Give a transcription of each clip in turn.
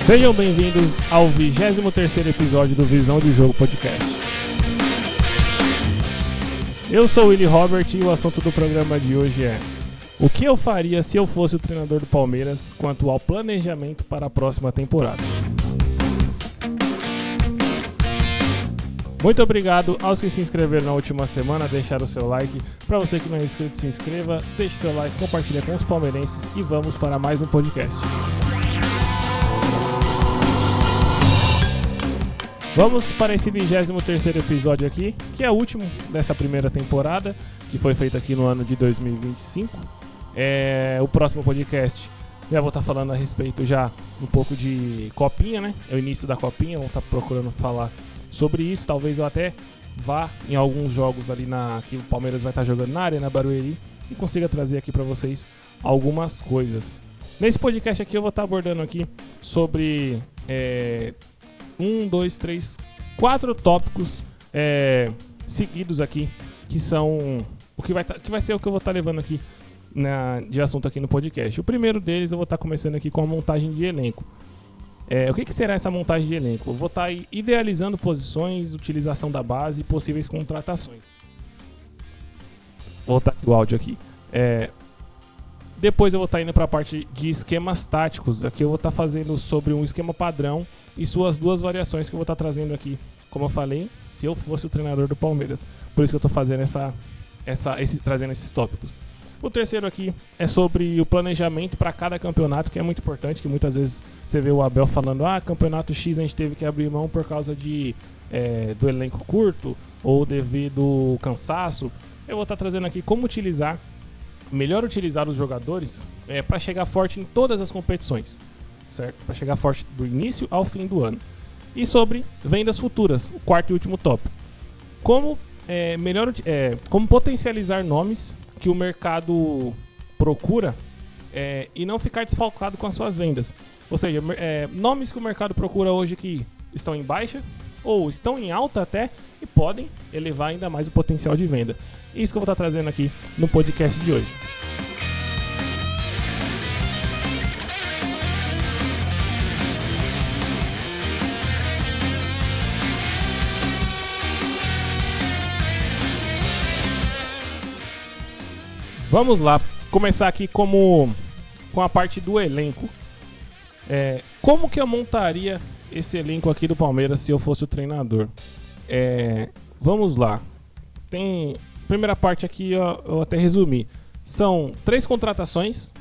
Sejam bem-vindos ao 23º episódio do Visão de Jogo Podcast. Eu sou o Willy Robert e o assunto do programa de hoje é: o que eu faria se eu fosse o treinador do Palmeiras quanto ao planejamento para a próxima temporada? Muito obrigado aos que se inscreveram na última semana, deixaram o seu like. Para você que não é inscrito, se inscreva, deixe seu like, compartilhe com os palmeirenses e vamos para mais um podcast. Vamos para esse 23º episódio aqui, que é o último dessa primeira temporada, que foi feita aqui no ano de 2025. O próximo podcast já vou estar falando a respeito já um pouco de Copinha, né? É o início da Copinha, vamos estar procurando falar sobre isso. Talvez eu até vá em alguns jogos ali que o Palmeiras vai estar jogando na Arena Barueri e consiga trazer aqui para vocês algumas coisas. Nesse podcast aqui eu vou estar abordando aqui sobre 4 tópicos seguidos aqui, que são que vai ser o que eu vou estar levando aqui de assunto aqui no podcast. O primeiro deles eu vou estar começando aqui com a montagem de elenco. O que será essa montagem de elenco? Eu vou estar idealizando posições, utilização da base e possíveis contratações. Vou voltar o áudio aqui. Depois eu vou estar indo para a parte de esquemas táticos. Aqui eu vou estar fazendo sobre um esquema padrão e suas duas variações que eu vou estar trazendo aqui. Como eu falei, se eu fosse o treinador do Palmeiras. Por isso que eu estou fazendo trazendo esses tópicos. O terceiro aqui é sobre o planejamento para cada campeonato, que é muito importante, que muitas vezes você vê o Abel falando: campeonato X a gente teve que abrir mão por causa do elenco curto ou devido ao cansaço. Eu vou estar trazendo aqui como melhor utilizar os jogadores para chegar forte em todas as competições, certo? Para chegar forte do início ao fim do ano. E sobre vendas futuras, o quarto e último tópico. Como potencializar nomes que o mercado procura e não ficar desfalcado com as suas vendas. Ou seja, nomes que o mercado procura hoje que estão em baixa ou estão em alta até e podem elevar ainda mais o potencial de venda. Isso que eu vou estar trazendo aqui no podcast de hoje. Vamos lá, começar aqui com a parte do elenco. Como que eu montaria esse elenco aqui do Palmeiras se eu fosse o treinador? Vamos lá. Primeira parte aqui eu até resumi. São 3 contratações.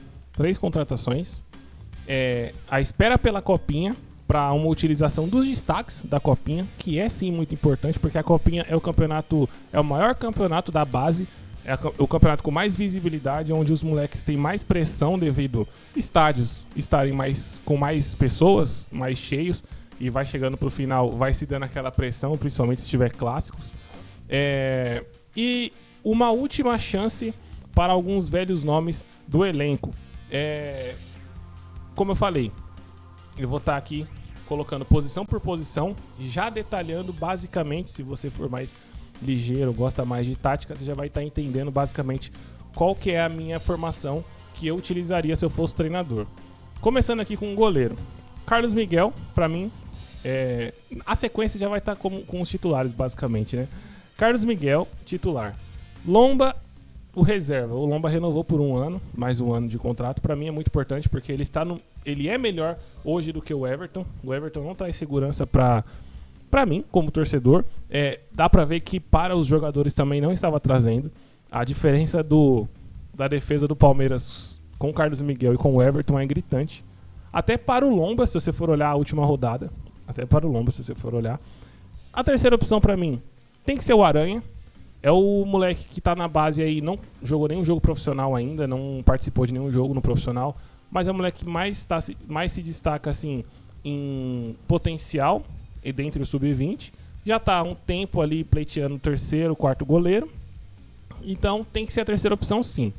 A espera pela Copinha para uma utilização dos destaques da Copinha, que é sim muito importante, porque a Copinha é o maior campeonato da base. É o campeonato com mais visibilidade, onde os moleques têm mais pressão devido estádios estarem com mais pessoas, mais cheios, e vai chegando pro final, vai se dando aquela pressão, principalmente se tiver clássicos. E uma última chance para alguns velhos nomes do elenco. Como eu falei, eu vou estar aqui colocando posição por posição, já detalhando basicamente, se você for mais ligeiro, gosta mais de tática, você já vai estar entendendo basicamente qual que é a minha formação que eu utilizaria se eu fosse treinador. Começando aqui com o goleiro. Carlos Miguel, pra mim, a sequência já vai estar com os titulares, basicamente, né? Carlos Miguel, titular. Lomba, o reserva. O Lomba renovou por mais um ano de contrato. Pra mim é muito importante, porque ele é melhor hoje do que o Everton. O Everton não traz segurança pra mim, como torcedor. Dá pra ver que para os jogadores também não estava trazendo. A diferença da defesa do Palmeiras com o Carlos Miguel e com o Everton é gritante. Até para o Lomba, se você for olhar a última rodada. A terceira opção pra mim tem que ser o Aranha. É o moleque que tá na base aí, não jogou nenhum jogo profissional ainda, não participou de nenhum jogo no profissional, mas é o moleque que mais se destaca assim em potencial e dentro do sub-20, já está há um tempo ali pleiteando o terceiro, quarto goleiro, então tem que ser a terceira opção sim.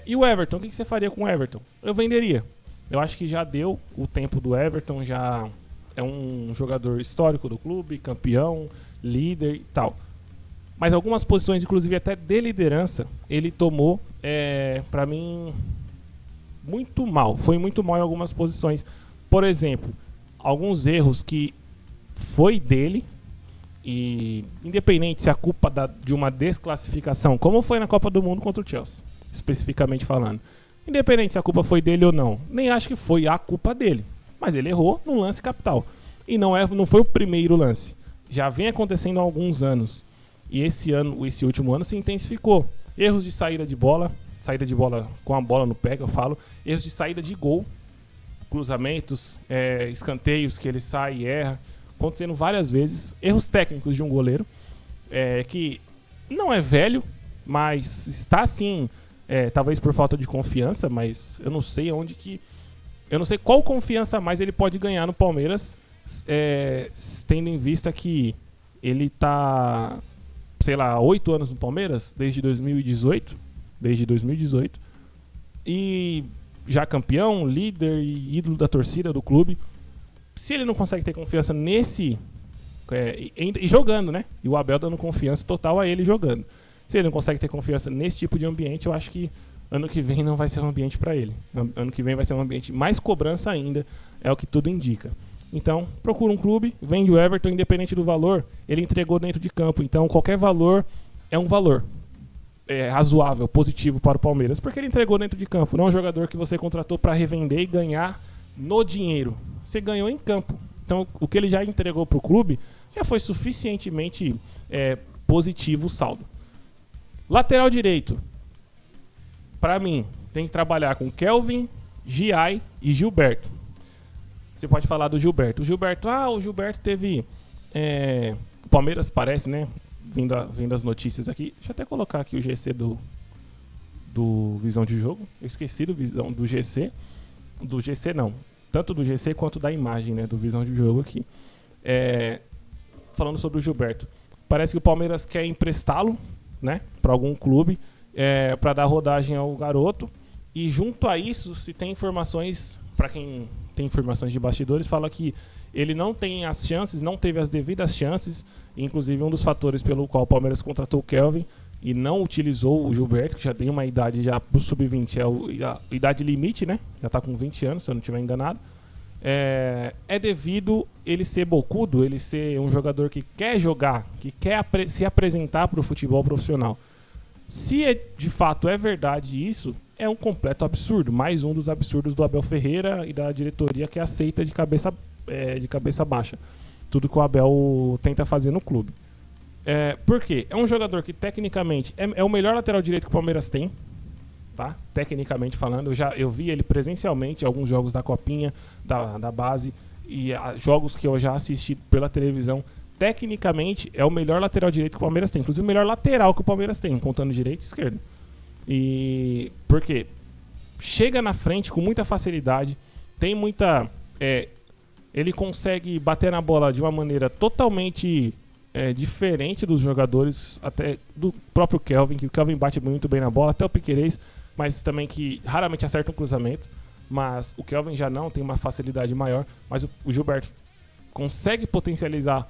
E o Everton, o que você faria com o Everton? Eu venderia. Eu acho que já deu o tempo do Everton, já é um jogador histórico do clube, campeão, líder e tal. Mas algumas posições, inclusive até de liderança, ele tomou, pra mim, muito mal. Foi muito mal em algumas posições. por exemplo, alguns erros que foi dele, e independente se a culpa de uma desclassificação, como foi na Copa do Mundo contra o Chelsea, especificamente falando, independente se a culpa foi dele ou não, nem acho que foi a culpa dele, mas ele errou num lance capital. E não foi o primeiro lance. Já vem acontecendo há alguns anos. E esse último ano se intensificou. Erros de saída de bola com a bola no pé, que eu falo. Erros de saída de gol, cruzamentos, escanteios que ele sai e erra. Acontecendo várias vezes. Erros técnicos de um goleiro, que não é velho, mas está sim, talvez por falta de confiança, mas eu não sei eu não sei qual confiança a mais ele pode ganhar no Palmeiras, tendo em vista que ele tá, sei lá, há 8 anos no Palmeiras, desde 2018, e já campeão, líder e ídolo da torcida do clube. Se ele não consegue ter confiança nesse... e jogando, né? E o Abel dando confiança total a ele jogando. Se ele não consegue ter confiança nesse tipo de ambiente, eu acho que ano que vem não vai ser um ambiente para ele. Ano que vem vai ser um ambiente mais cobrança ainda, é o que tudo indica. Então, procura um clube, vende o Everton, independente do valor, ele entregou dentro de campo. Então, qualquer valor é um valor razoável, positivo para o Palmeiras, porque ele entregou dentro de campo. Não é um jogador que você contratou para revender e ganhar no dinheiro. Você ganhou em campo. Então, o que ele já entregou para o clube já foi suficientemente positivo o saldo. Lateral direito. Para mim, tem que trabalhar com Kelvin, Giai e Gilberto. Você pode falar do Gilberto. O Gilberto teve... o Palmeiras parece, né? Vindo as notícias aqui. Deixa eu até colocar aqui o GC do Visão de Jogo. Eu esqueci do GC. Do GC não. Tanto do GC quanto da imagem, né? Do Visão de Jogo aqui. Falando sobre o Gilberto. Parece que o Palmeiras quer emprestá-lo, né? Para algum clube. Para dar rodagem ao garoto. E junto a isso, se tem informações... Para quem tem informações de bastidores, fala que ele não tem as chances, não teve as devidas chances. Inclusive, um dos fatores pelo qual o Palmeiras contratou o Kelvin e não utilizou o Gilberto, que já tem uma idade já pro sub-20, a idade limite, né? Já está com 20 anos, se eu não estiver enganado. Devido ele ser bocudo, ele ser um jogador que quer jogar, que quer se apresentar para o futebol profissional. Se de fato é verdade isso, é um completo absurdo. Mais um dos absurdos do Abel Ferreira e da diretoria que aceita de cabeça baixa tudo que o Abel tenta fazer no clube. Por quê? É um jogador que tecnicamente é o melhor lateral direito que o Palmeiras tem, tá? Tecnicamente falando. Eu vi ele presencialmente em alguns jogos da Copinha, da base, e jogos que eu já assisti pela televisão. Tecnicamente é o melhor lateral direito que o Palmeiras tem, inclusive o melhor lateral que o Palmeiras tem, contando direito e esquerdo. E por quê? Chega na frente com muita facilidade, tem muita... ele consegue bater na bola de uma maneira totalmente diferente dos jogadores, até do próprio Kelvin, que o Kelvin bate muito bem na bola, até o Piquerez, mas também que raramente acerta um cruzamento. Mas o Kelvin já não, tem uma facilidade maior, mas o Gilberto consegue potencializar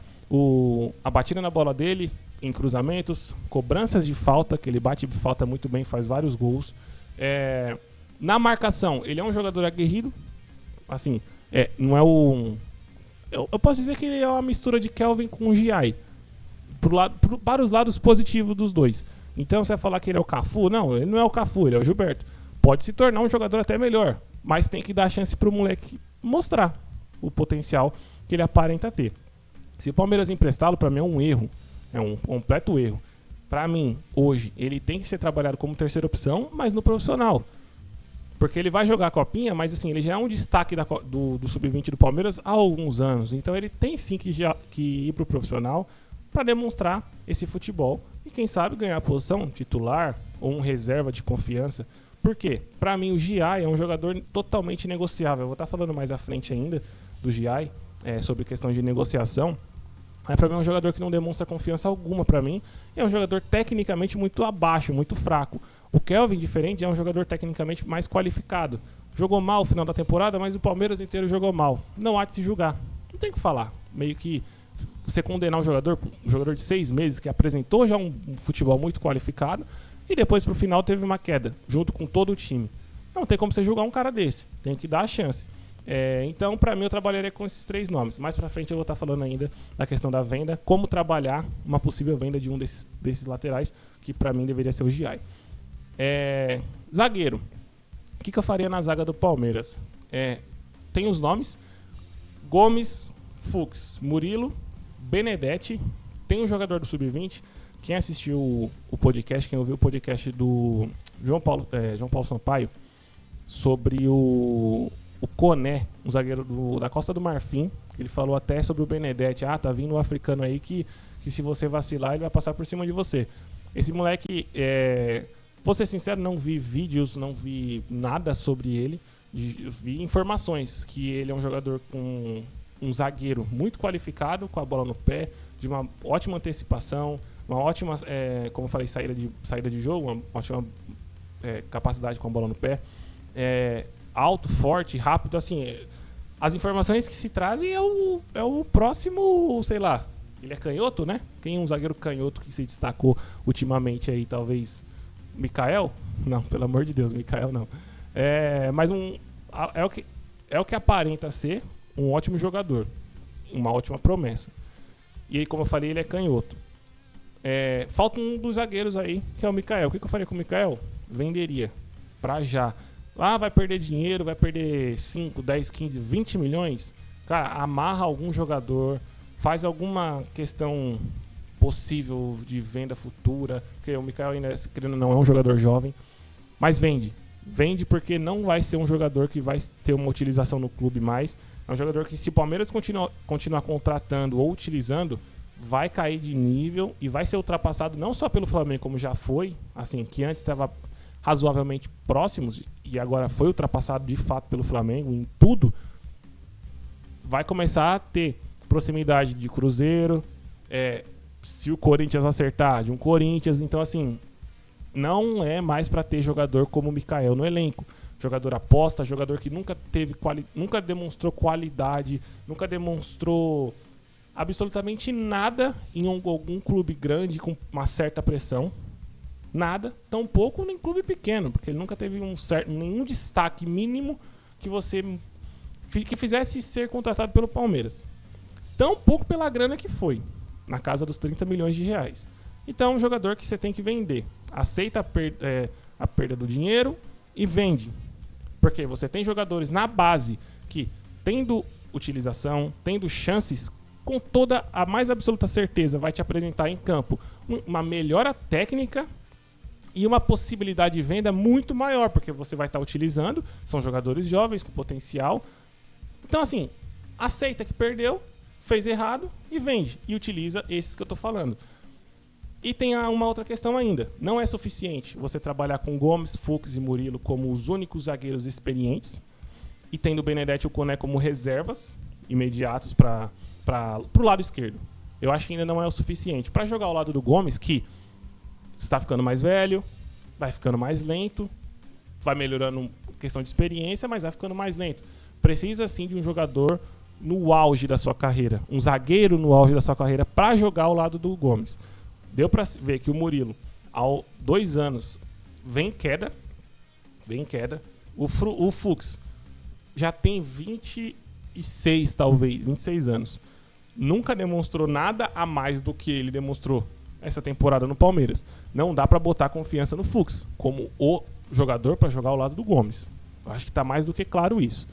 a batida na bola dele em cruzamentos, cobranças de falta, que ele bate falta muito bem, faz vários gols. Na marcação, ele é um jogador aguerrido, assim, não é eu posso dizer que ele é uma mistura de Kelvin com o Giai, para os lados positivos dos dois. Então você vai falar que ele é o Cafu? Não, ele não é o Cafu, ele é o Gilberto. Pode se tornar um jogador até melhor, mas tem que dar chance pro moleque mostrar o potencial que ele aparenta ter. Se o Palmeiras emprestá-lo, para mim é um erro. É um completo erro. Para mim, hoje, ele tem que ser trabalhado como terceira opção, mas no profissional. Porque ele vai jogar a Copinha, mas assim, ele já é um destaque do Sub-20 do Palmeiras há alguns anos. Então ele tem sim que ir pro profissional para demonstrar esse futebol. E quem sabe ganhar a posição titular ou um reserva de confiança. Por quê? Para mim, o Giai é um jogador totalmente negociável. Eu vou estar falando mais à frente ainda do Giai, sobre questão de negociação. Mas para mim é um jogador que não demonstra confiança alguma para mim. É um jogador tecnicamente muito abaixo, muito fraco. O Kelvin, diferente, é um jogador tecnicamente mais qualificado. Jogou mal no final da temporada, mas o Palmeiras inteiro jogou mal. Não há de se julgar. Não tem o que falar. Meio que você condenar um jogador de 6 meses que apresentou já um futebol muito qualificado e depois pro final teve uma queda, junto com todo o time. Não tem como você julgar um cara desse. Tem que dar a chance. Então, para mim, eu trabalharia com esses 3 nomes. Mais para frente eu vou estar falando ainda da questão da venda, como trabalhar uma possível venda de um desses laterais, que para mim deveria ser o Giai. Zagueiro. O que eu faria na zaga do Palmeiras? Tem os nomes: Gomes, Fux, Murilo, Benedetti. Tem um jogador do Sub-20. Quem assistiu o podcast, quem ouviu o podcast do João Paulo Sampaio sobre o Koné, um zagueiro da Costa do Marfim, ele falou até sobre o Benedetti. Tá vindo um africano aí que se você vacilar, ele vai passar por cima de você. Esse moleque, vou ser sincero, não vi vídeos, não vi nada sobre ele. Vi informações que ele é um jogador com um zagueiro muito qualificado, com a bola no pé, de uma ótima antecipação, uma ótima, como eu falei, saída de jogo, uma ótima capacidade com a bola no pé. Alto, forte, rápido, assim. As informações que se trazem é o próximo, sei lá. Ele é canhoto, né? Quem é um zagueiro canhoto que se destacou ultimamente aí, talvez Mikael? Não, pelo amor de Deus, Mikael não. Mas é o que aparenta ser um ótimo jogador, uma ótima promessa. E aí, como eu falei, ele é canhoto. Falta um dos zagueiros aí, que é o Mikael. O que eu faria com o Mikael? Venderia pra já. Vai perder dinheiro, vai perder 5, 10, 15, 20 milhões. Cara, amarra algum jogador, faz alguma questão possível de venda futura, porque o Mikael ainda, querendo ou não, é um jogador jovem, mas vende. Vende porque não vai ser um jogador que vai ter uma utilização no clube mais. É um jogador que, se o Palmeiras continuar contratando ou utilizando, vai cair de nível e vai ser ultrapassado não só pelo Flamengo, como já foi, assim, que antes estava razoavelmente próximos e agora foi ultrapassado de fato pelo Flamengo em tudo. Vai começar a ter proximidade de Cruzeiro, se o Corinthians acertar, de um Corinthians. Então, assim, não é mais para ter jogador como o Mikael no elenco. Jogador aposta, jogador que nunca demonstrou qualidade, nunca demonstrou absolutamente nada em algum clube grande com uma certa pressão. Nada, tampouco em clube pequeno, porque ele nunca teve nenhum destaque mínimo que fizesse ser contratado pelo Palmeiras. Tampouco pela grana que foi, na casa dos 30 milhões de reais. Então, é um jogador que você tem que vender. Aceita a perda do dinheiro e vende. Porque você tem jogadores na base que, tendo utilização, tendo chances, com toda a mais absoluta certeza, vai te apresentar em campo uma melhora técnica e uma possibilidade de venda muito maior, porque você vai estar utilizando, são jogadores jovens com potencial. Então, assim, aceita que perdeu, fez errado e vende. E utiliza esses que eu estou falando. E tem uma outra questão ainda. Não é suficiente você trabalhar com Gomes, Fux e Murilo como os únicos zagueiros experientes e tendo o Benedetti e o Koné como reservas imediatos para o lado esquerdo. Eu acho que ainda não é o suficiente. Para jogar ao lado do Gomes, que está ficando mais velho, vai ficando mais lento, vai melhorando questão de experiência, mas vai ficando mais lento. Precisa, sim, de um jogador no auge da sua carreira, um zagueiro no auge da sua carreira para jogar ao lado do Gomes. Deu para ver que o Murilo, há 2 anos, vem em queda. O Fux já tem 26, talvez, 26 anos. Nunca demonstrou nada a mais do que ele demonstrou essa temporada no Palmeiras. Não dá para botar confiança no Fux como o jogador para jogar ao lado do Gomes. Eu acho que está mais do que claro isso.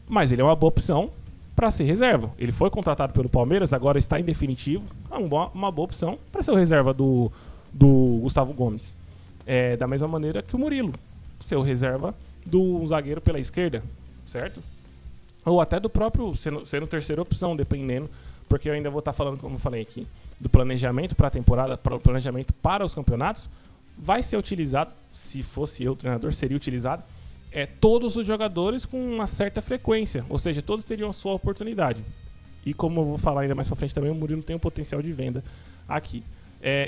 Mas ele é uma boa opção para ser reserva. Ele foi contratado pelo Palmeiras, agora está em definitivo. É uma boa opção para ser o reserva do Gustavo Gomes. Da mesma maneira que o Murilo, ser o reserva do zagueiro pela esquerda, certo? Ou até do próprio, sendo terceira opção, dependendo, porque eu ainda vou estar falando, como eu falei aqui, do planejamento para a temporada, para o planejamento para os campeonatos. Vai ser utilizado, se fosse eu o treinador, seria utilizado todos os jogadores com uma certa frequência, ou seja, todos teriam a sua oportunidade. E como eu vou falar ainda mais pra frente também, o Murilo tem um potencial de venda aqui.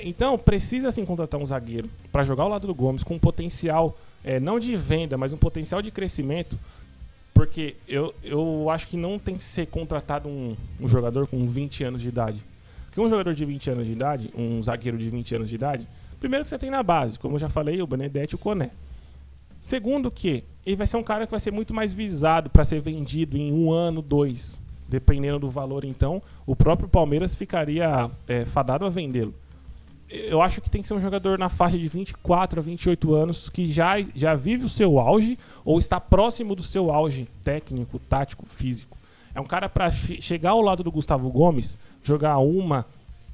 Então, precisa sim contratar um zagueiro para jogar ao lado do Gomes com um potencial, não de venda, mas um potencial de crescimento, porque eu acho que não tem que ser contratado um jogador com 20 anos de idade. Porque um jogador de 20 anos de idade, um zagueiro de 20 anos de idade, primeiro que você tem na base, como eu já falei, o Benedetti e o Koné. Segundo que ele vai ser um cara que vai ser muito mais visado para ser vendido em 1 ano, 2, dependendo do valor. Então, o próprio Palmeiras ficaria fadado a vendê-lo. Eu acho que tem que ser um jogador na faixa de 24 a 28 anos, que já vive o seu auge ou está próximo do seu auge técnico, tático, físico. É um cara para chegar ao lado do Gustavo Gomes, jogar 1,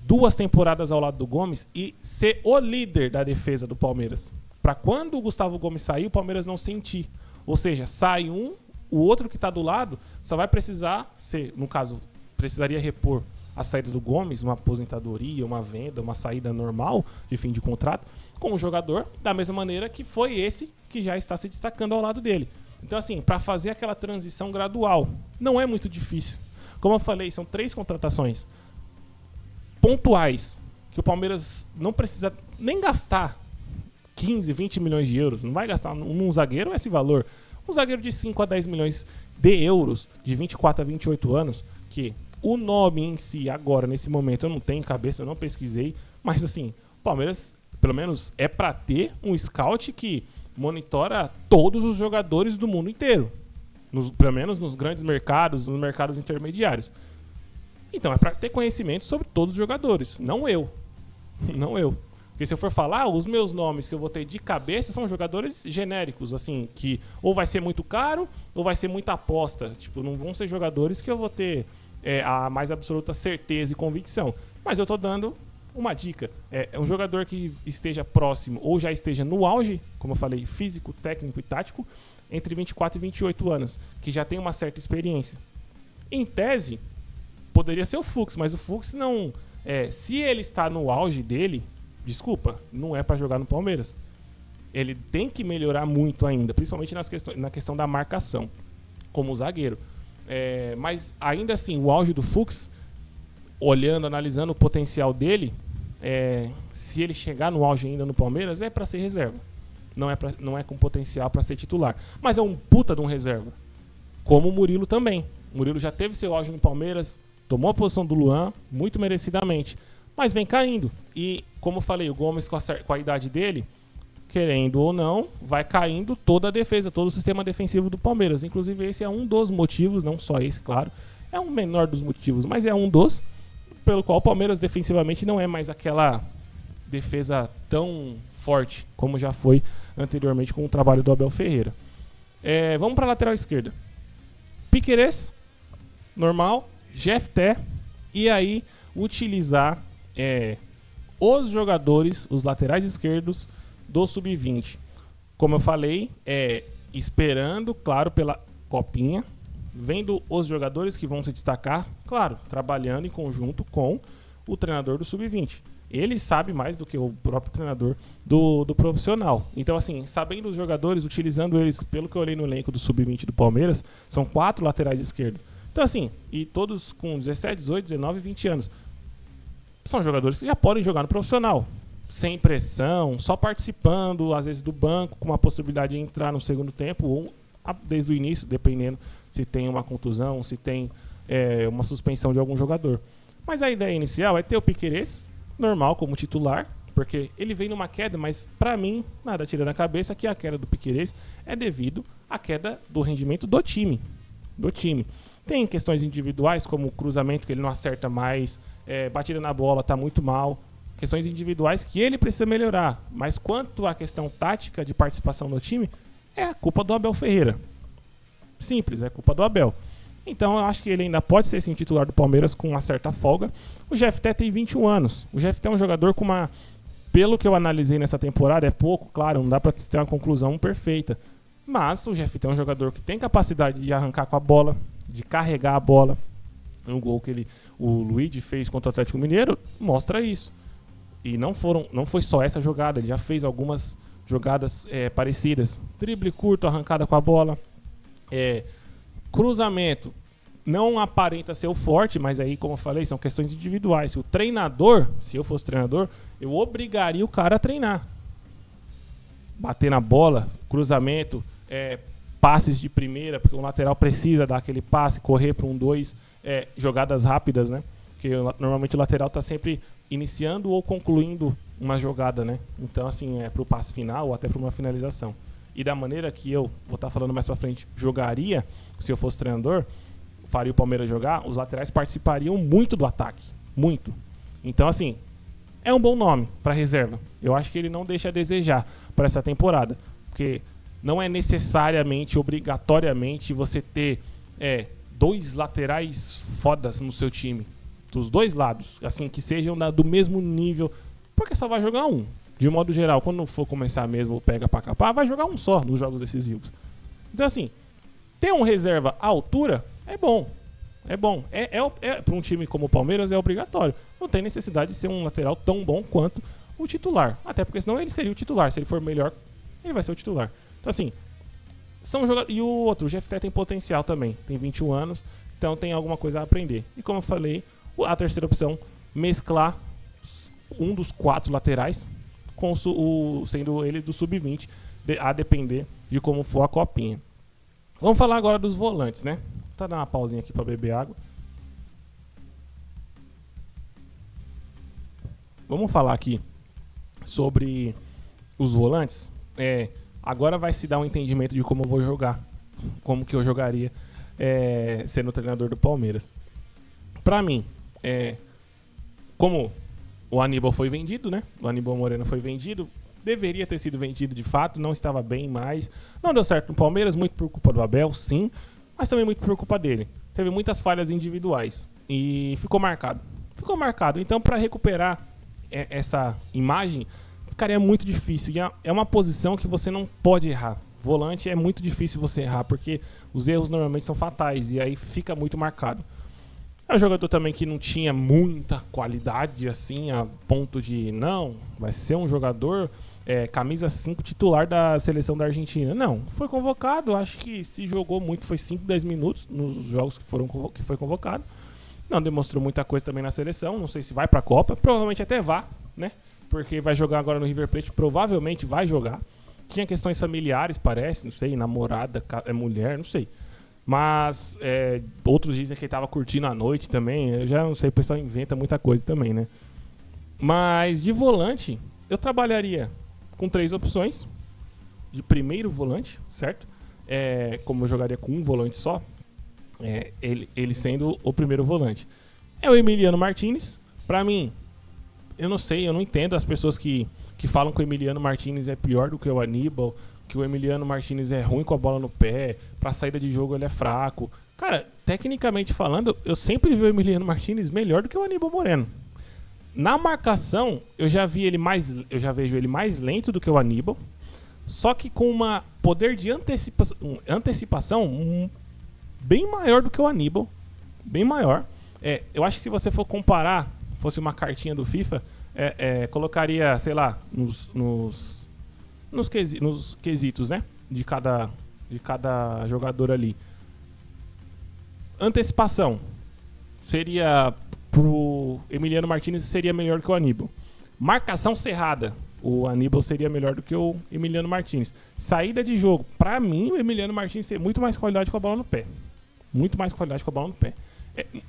2 temporadas ao lado do Gomes e ser o líder da defesa do Palmeiras. Para quando o Gustavo Gomes sair, o Palmeiras não sentir. Ou seja, sai um, o outro que está do lado só vai precisar ser, no caso, precisaria repor a saída do Gomes, uma aposentadoria, uma venda, uma saída normal de fim de contrato, com o jogador, da mesma maneira que foi esse que já está se destacando ao lado dele. Então, assim, para fazer aquela transição gradual, não é muito difícil. Como eu falei, são 3 contratações pontuais, que o Palmeiras não precisa nem gastar 15, 20 milhões de euros. Não vai gastar num zagueiro esse valor. Um zagueiro de 5 a 10 milhões de euros, de 24 a 28 anos, que o nome em si, agora, nesse momento, eu não tenho cabeça, eu não pesquisei, mas assim, o Palmeiras, pelo menos, é para ter um scout que monitora todos os jogadores do mundo inteiro. Pelo menos nos grandes mercados, nos mercados intermediários. Então, é para ter conhecimento sobre todos os jogadores, não eu. Não eu. Porque se eu for falar, os meus nomes que eu vou ter de cabeça são jogadores genéricos, assim, que ou vai ser muito caro, ou vai ser muita aposta. Tipo, não vão ser jogadores que eu vou ter a mais absoluta certeza e convicção. Mas eu tô dando uma dica. É um jogador que esteja próximo ou já esteja no auge, como eu falei, físico, técnico e tático, entre 24 e 28 anos, que já tem uma certa experiência. Em tese, poderia ser o Fux, mas o Fux não... se ele está no auge dele, desculpa, não é para jogar no Palmeiras. Ele tem que melhorar muito ainda, principalmente na questão da marcação, como zagueiro. Mas ainda assim, o auge do Fux, olhando, analisando o potencial dele, se ele chegar no auge ainda no Palmeiras, é para ser reserva. Não é com potencial para ser titular. Mas é um puta de um reserva. Como o Murilo também. O Murilo já teve seu auge no Palmeiras, tomou a posição do Luan, muito merecidamente. Mas vem caindo. E, como eu falei, o Gomes, com a idade dele, querendo ou não, vai caindo toda a defesa, todo o sistema defensivo do Palmeiras. Inclusive, esse é um dos motivos, não só esse, claro. É um menor dos motivos, mas é um dos, pelo qual o Palmeiras defensivamente não é mais aquela defesa tão forte como já foi anteriormente com o trabalho do Abel Ferreira. Vamos para a lateral esquerda. Piquerez, normal, Jefté, e aí utilizar os jogadores, os laterais esquerdos do Sub-20. Como eu falei, esperando, claro, pela copinha, vendo os jogadores que vão se destacar, claro, trabalhando em conjunto com o treinador do Sub-20. Ele sabe mais do que o próprio treinador do profissional. Então, assim, sabendo os jogadores, utilizando eles, pelo que eu olhei no elenco do Sub-20 do Palmeiras, são 4 laterais esquerdos. Então, assim, e todos com 17, 18, 19 e 20 anos. São jogadores que já podem jogar no profissional, sem pressão, só participando, às vezes do banco, com uma possibilidade de entrar no segundo tempo, ou desde o início, dependendo se tem uma contusão, se tem uma suspensão de algum jogador. Mas a ideia inicial é ter o Piquerez, normal, como titular, porque ele vem numa queda, mas para mim, nada tira da cabeça que a queda do Piquerez é devido à queda do rendimento do time. Tem questões individuais, como o cruzamento, que ele não acerta mais, batida na bola está muito mal, questões individuais que ele precisa melhorar. Mas quanto à questão tática de participação no time, é a culpa do Abel Ferreira. Simples, é culpa do Abel. Então eu acho que ele ainda pode ser sim titular do Palmeiras com uma certa folga. O Jefté tem 21 anos. O Jefté é um jogador com uma... Pelo que eu analisei nessa temporada, é pouco, claro, não dá para ter uma conclusão perfeita. Mas o Jefté é um jogador que tem capacidade de arrancar com a bola, de carregar a bola. Um gol que o Luigi fez contra o Atlético Mineiro mostra isso. E não foi só essa jogada, ele já fez algumas jogadas parecidas. Drible curto, arrancada com a bola. Cruzamento. Não aparenta ser o forte, mas aí, como eu falei, são questões individuais. Se eu fosse treinador, eu obrigaria o cara a treinar. Bater na bola, cruzamento, passes de primeira, porque o lateral precisa dar aquele passe, correr para 1-2, jogadas rápidas, né? Porque normalmente o lateral está sempre iniciando ou concluindo uma jogada, né? Então, assim, para o passe final ou até para uma finalização. e da maneira que eu, vou estar falando mais pra frente, jogaria, se eu fosse treinador, faria o Palmeiras jogar, os laterais participariam muito do ataque. Muito. Então, assim, é um bom nome para reserva. Eu acho que ele não deixa a desejar para essa temporada. Porque não é necessariamente, obrigatoriamente, você ter 2 laterais fodas no seu time. Dos 2 lados. Assim, que sejam do mesmo nível. Porque só vai jogar um. De modo geral, quando não for começar mesmo, pega pra capar, vai jogar um só nos jogos decisivos. Então, assim, ter um reserva à altura é bom. É bom. Para um time como o Palmeiras é obrigatório. Não tem necessidade de ser um lateral tão bom quanto o titular. Até porque senão ele seria o titular. Se ele for melhor, ele vai ser o titular. Então, assim, são jogadores. E o outro, o GFT tem potencial também. Tem 21 anos, então tem alguma coisa a aprender. E como eu falei, a terceira opção, mesclar um dos 4 laterais, sendo ele do sub-20, a depender de como for a copinha. Vamos falar agora dos volantes, né? Vou dar uma pausinha aqui para beber água. Vamos falar aqui sobre os volantes. Agora vai se dar um entendimento de como eu vou jogar. Como que eu jogaria sendo treinador do Palmeiras. Para mim, como o Aníbal foi vendido, né? O Aníbal Moreno foi vendido. Deveria ter sido vendido de fato, não estava bem mais. Não deu certo no Palmeiras, muito por culpa do Abel, sim. Mas também muito por culpa dele. Teve muitas falhas individuais. E ficou marcado. Então, para recuperar essa imagem, ficaria muito difícil. E é uma posição que você não pode errar. Volante é muito difícil você errar, porque os erros normalmente são fatais. E aí fica muito marcado. É um jogador também que não tinha muita qualidade, assim, a ponto de, não, vai ser um jogador camisa 5 titular da seleção da Argentina. Não, foi convocado, acho que se jogou muito, foi 5, 10 minutos nos jogos que foi convocado. Não demonstrou muita coisa também na seleção, não sei se vai pra Copa, provavelmente até vá, né? Porque vai jogar agora no River Plate, provavelmente vai jogar. Tinha questões familiares, parece, não sei, namorada, mulher, não sei. Mas outros dizem que ele estava curtindo a noite também. Eu já não sei, o pessoal inventa muita coisa também, né? Mas de volante, eu trabalharia com 3 opções. De primeiro volante, certo? Como eu jogaria com um volante só, ele sendo o primeiro volante. É o Emiliano Martínez. Pra mim, eu não sei, eu não entendo as pessoas que falam que o Emiliano Martínez é pior do que o Aníbal, que o Emiliano Martínez é ruim com a bola no pé, pra saída de jogo ele é fraco. Cara, tecnicamente falando, eu sempre vi o Emiliano Martínez melhor do que o Aníbal Moreno. Na marcação, eu já vejo ele mais lento do que o Aníbal, só que com uma poder de antecipação bem maior do que o Aníbal, bem maior. Eu acho que se você for comparar, fosse uma cartinha do FIFA, colocaria, sei lá, nos quesitos, né? De cada jogador ali. Antecipação seria pro Emiliano Martínez, seria melhor que o Aníbal. Marcação cerrada, o Aníbal seria melhor do que o Emiliano Martínez. Saída de jogo, pra mim o Emiliano Martínez tem muito mais qualidade com a bola no pé.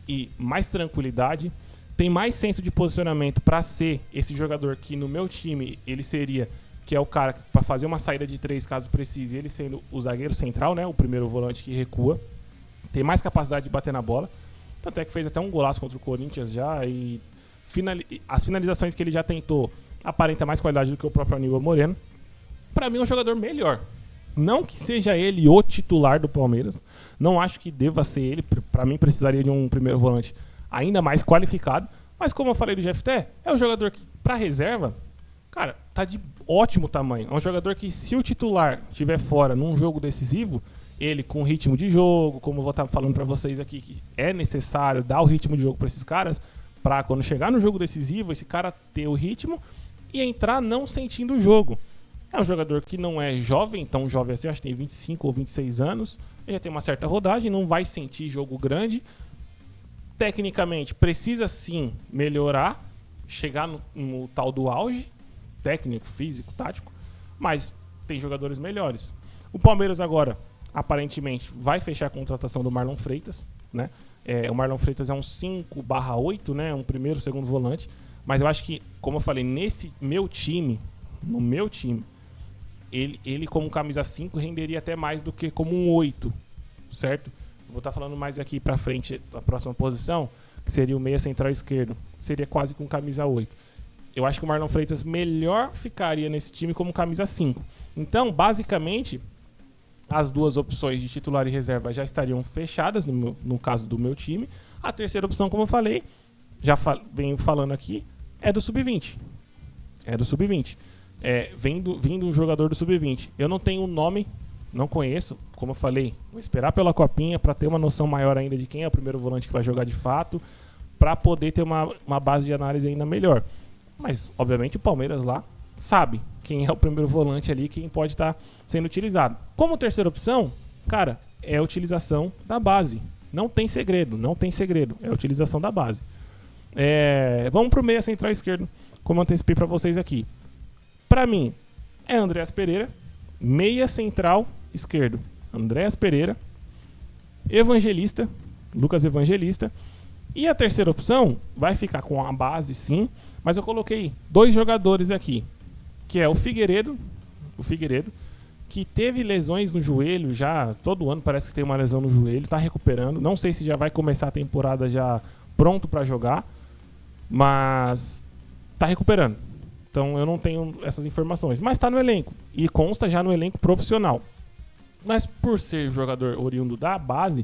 E mais tranquilidade, tem mais senso de posicionamento para ser esse jogador que no meu time ele seria, que é o cara para fazer uma saída de 3 caso precise, ele sendo o zagueiro central, né, o primeiro volante que recua, tem mais capacidade de bater na bola, tanto é que fez até um golaço contra o Corinthians já, e as finalizações que ele já tentou aparenta mais qualidade do que o próprio Aníbal Moreno. Para mim é um jogador melhor, não que seja ele o titular do Palmeiras, não acho que deva ser ele, para mim precisaria de um primeiro volante ainda mais qualificado, mas como eu falei do GFT, é um jogador que para reserva, cara, tá de ótimo tamanho. É um jogador que, se o titular estiver fora num jogo decisivo, ele com ritmo de jogo, como eu vou estar falando para vocês aqui, que é necessário dar o ritmo de jogo para esses caras, para quando chegar no jogo decisivo, esse cara ter o ritmo e entrar não sentindo o jogo. É um jogador que não é jovem, tão jovem assim, acho que tem 25 ou 26 anos, ele já tem uma certa rodagem, não vai sentir jogo grande. Tecnicamente, precisa sim melhorar, chegar no tal do auge, técnico, físico, tático, mas tem jogadores melhores. O Palmeiras agora, aparentemente, vai fechar a contratação do Marlon Freitas, né? O Marlon Freitas é um 5/8, né? Um primeiro, segundo volante, mas eu acho que, como eu falei, no meu time, ele como camisa 5 renderia até mais do que como um 8, certo? Vou estar falando mais aqui pra frente, a próxima posição, que seria o meia central esquerdo. Seria quase com camisa 8. Eu acho que o Marlon Freitas melhor ficaria nesse time como camisa 5. Então, basicamente, as duas opções de titular e reserva já estariam fechadas no caso do meu time. A terceira opção, como eu falei, venho falando aqui, é do Sub-20. É do Sub-20. Vindo um jogador do Sub-20. Eu não tenho um nome, não conheço, como eu falei, vou esperar pela copinha para ter uma noção maior ainda de quem é o primeiro volante que vai jogar de fato, para poder ter uma base de análise ainda melhor. Mas, obviamente, o Palmeiras lá sabe quem é o primeiro volante ali, quem pode estar sendo utilizado. Como terceira opção, cara, é a utilização da base. Não tem segredo, é a utilização da base. Vamos pro meia central esquerdo, como eu antecipei para vocês aqui. Para mim, é Andreas Pereira, meia central esquerdo. Andreas Pereira, Lucas Evangelista. E a terceira opção vai ficar com a base, sim, mas eu coloquei 2 jogadores aqui, que é o Figueiredo, que teve lesões no joelho já, todo ano parece que tem uma lesão no joelho, está recuperando. Não sei se já vai começar a temporada já pronto para jogar, mas está recuperando. Então eu não tenho essas informações, mas está no elenco e consta já no elenco profissional. Mas por ser jogador oriundo da base,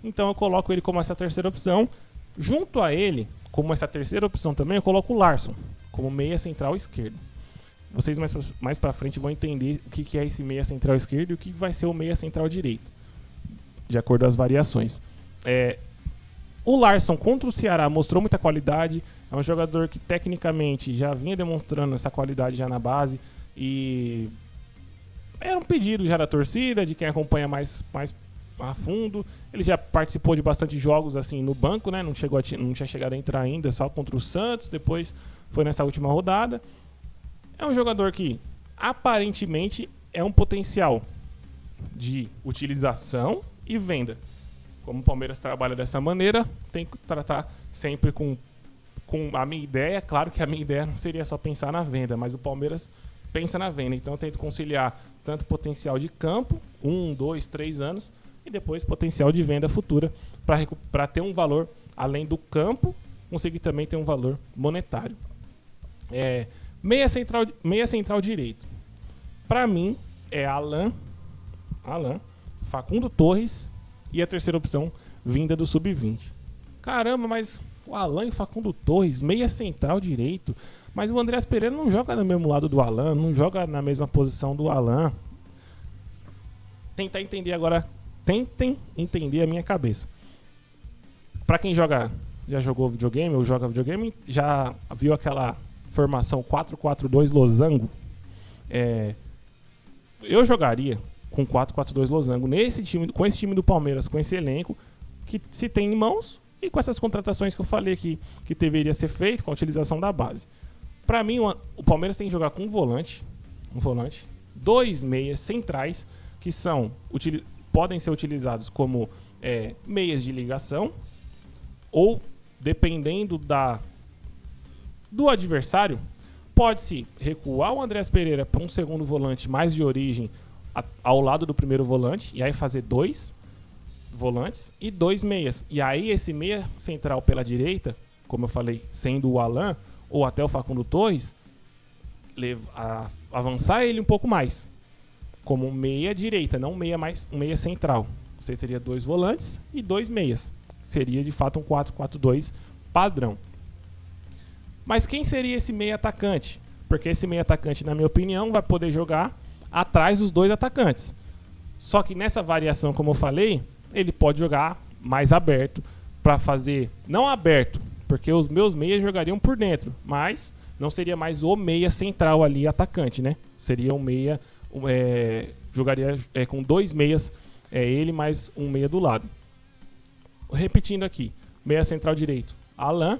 então eu coloco ele como essa terceira opção. Junto a ele, como essa terceira opção também, eu coloco o Larsson como meia central esquerdo. Vocês mais pra frente vão entender o que é esse meia central esquerdo e o que vai ser o meia central direito, de acordo com as variações. O Larsson contra o Ceará mostrou muita qualidade, é um jogador que tecnicamente já vinha demonstrando essa qualidade já na base e era um pedido já da torcida, de quem acompanha mais a fundo. Ele já participou de bastante jogos assim no banco, né? Não tinha chegado a entrar ainda, só contra o Santos, depois foi nessa última rodada. É um jogador que aparentemente é um potencial de utilização e venda. Como o Palmeiras trabalha dessa maneira, tem que tratar sempre com a minha ideia. Claro que a minha ideia não seria só pensar na venda, mas o Palmeiras pensa na venda. Então eu tento conciliar tanto potencial de campo, 1, 2, 3 anos, e depois potencial de venda futura para ter um valor além do campo, conseguir também ter um valor monetário. Meia central direito. Para mim é Alan, Facundo Torres e a terceira opção vinda do Sub-20. Caramba, mas o Alan e o Facundo Torres, meia central direito, mas o Andreas Pereira não joga no mesmo lado do Alan, não joga na mesma posição do Alan. Tentem entender a minha cabeça. Para quem já jogou videogame ou joga videogame, já viu aquela formação 4-4-2 losango? Eu jogaria com 4-4-2 losango nesse time, com esse time do Palmeiras, com esse elenco que se tem em mãos e com essas contratações que eu falei que deveria ser feito com a utilização da base. Para mim, o Palmeiras tem que jogar com um volante, 2 meias centrais que podem ser utilizados como meias de ligação ou, dependendo do adversário, pode-se recuar o Andreas Pereira para um segundo volante mais de origem ao lado do primeiro volante e aí fazer 2 volantes e 2 meias. E aí esse meia central pela direita, como eu falei, sendo o Alan ou até o Facundo Torres, avançar ele um pouco mais como meia direita, não meia central. Você teria 2 volantes e 2 meias. Seria de fato um 4-4-2 padrão. Mas quem seria esse meia atacante? Porque esse meia atacante, na minha opinião, vai poder jogar atrás dos 2 atacantes. Só que nessa variação, como eu falei, ele pode jogar mais aberto para fazer... Não aberto, porque os meus meias jogariam por dentro, mas não seria mais o meia central ali atacante, né? Seria um meia... jogaria com 2 meias, ele mais um meia do lado. Repetindo aqui, meia central direito, Alan,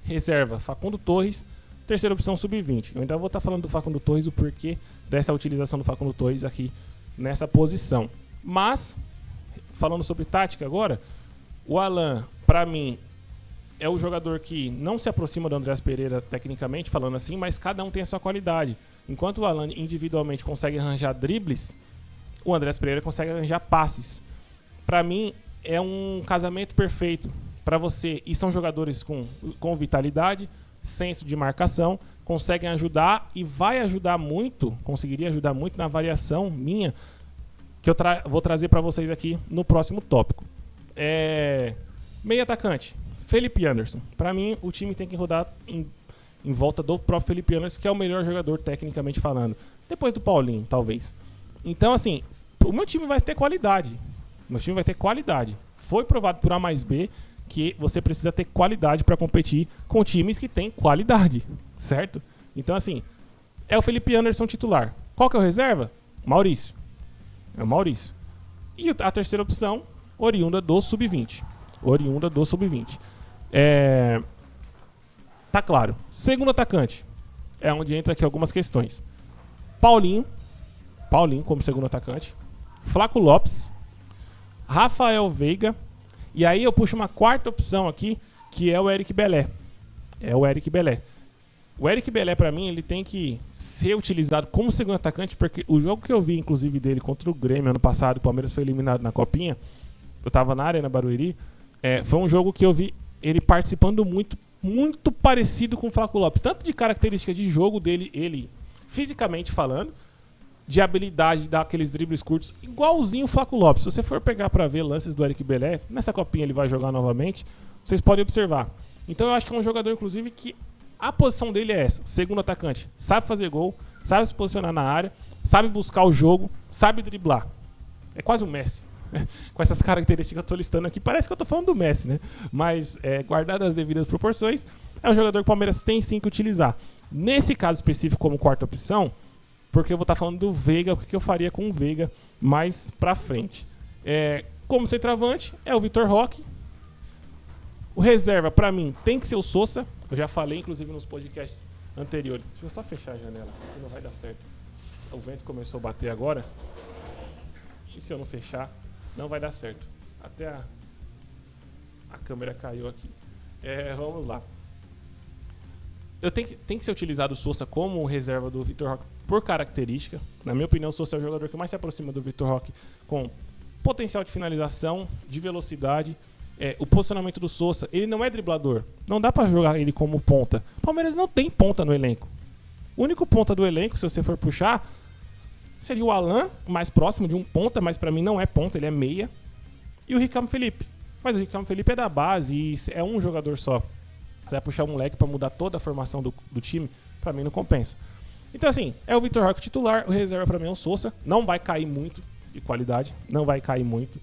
reserva, Facundo Torres, terceira opção Sub-20. Eu ainda vou estar falando do Facundo Torres, o porquê dessa utilização do Facundo Torres aqui nessa posição. Mas, falando sobre tática agora, o Alan, para mim, é o jogador que não se aproxima do Andrés Pereira tecnicamente, falando assim, mas cada um tem a sua qualidade. Enquanto o Alan individualmente consegue arranjar dribles, o Andrés Pereira consegue arranjar passes. Para mim, é um casamento perfeito para você. E são jogadores com vitalidade, senso de marcação, conseguem ajudar e vai ajudar muito, conseguiria ajudar muito na variação minha, que eu vou trazer para vocês aqui no próximo tópico. Meio atacante, Felipe Anderson. Para mim, o time tem que rodar em volta do próprio Felipe Anderson, que é o melhor jogador tecnicamente falando. Depois do Paulinho, talvez. Então, assim, o meu time vai ter qualidade. O meu time vai ter qualidade. Foi provado por A mais B que você precisa ter qualidade para competir com times que têm qualidade, certo? Então, assim, é o Felipe Anderson titular. Qual que é o reserva? Maurício. É o Maurício. E a terceira opção, oriunda do Sub-20. Tá claro. Segundo atacante. É onde entra aqui algumas questões. Paulinho como segundo atacante. Flaco Lopes. Rafael Veiga. E aí eu puxo uma quarta opção aqui, que é o Eric Belé. O Eric Belé, pra mim, ele tem que ser utilizado como segundo atacante, porque o jogo que eu vi, inclusive, dele contra o Grêmio ano passado, o Palmeiras foi eliminado na Copinha, eu tava na Arena Barueri, foi um jogo que eu vi ele participando muito parecido com o Flaco Lopes, tanto de característica de jogo dele, ele fisicamente falando, de habilidade, daqueles dribles curtos, igualzinho o Flaco Lopes. Se você for pegar para ver lances do Eric Belé, nessa copinha ele vai jogar novamente, vocês podem observar. Então eu acho que é um jogador, inclusive, que a posição dele é essa, segundo atacante. Sabe fazer gol, sabe se posicionar na área, sabe buscar o jogo, sabe driblar. É quase um Messi. Com essas características que eu estou listando aqui, parece que eu estou falando do Messi, né? Mas, guardado as devidas proporções, é um jogador que o Palmeiras tem sim que utilizar. Nesse caso específico, como quarta opção, porque eu vou estar falando do Veiga, o que eu faria com o Veiga mais pra frente. Como centroavante, é o Vitor Roque. O reserva, pra mim, tem que ser o Sousa. Eu já falei, inclusive, nos podcasts anteriores. Deixa eu só fechar a janela, que não vai dar certo. O vento começou a bater agora. E se eu não fechar, não vai dar certo. Até a câmera caiu aqui. Vamos lá. Tem que ser utilizado o Sousa como reserva do Vitor Roque por característica. Na minha opinião, o Sousa é o jogador que mais se aproxima do Vitor Roque com potencial de finalização, de velocidade. O posicionamento do Sousa, ele não é driblador. Não dá pra jogar ele como ponta. O Palmeiras não tem ponta no elenco. O único ponta do elenco, se você for puxar, seria o Alan, mais próximo de um ponta, mas pra mim não é ponta, ele é meia. E o Ricardo Felipe. Mas o Ricardo Felipe é da base e é um jogador só. Você vai puxar um moleque pra mudar toda a formação do time, pra mim não compensa. Então assim, é o Vitor Roque titular, o reserva pra mim é o Sousa. Não vai cair muito de qualidade, não vai cair muito.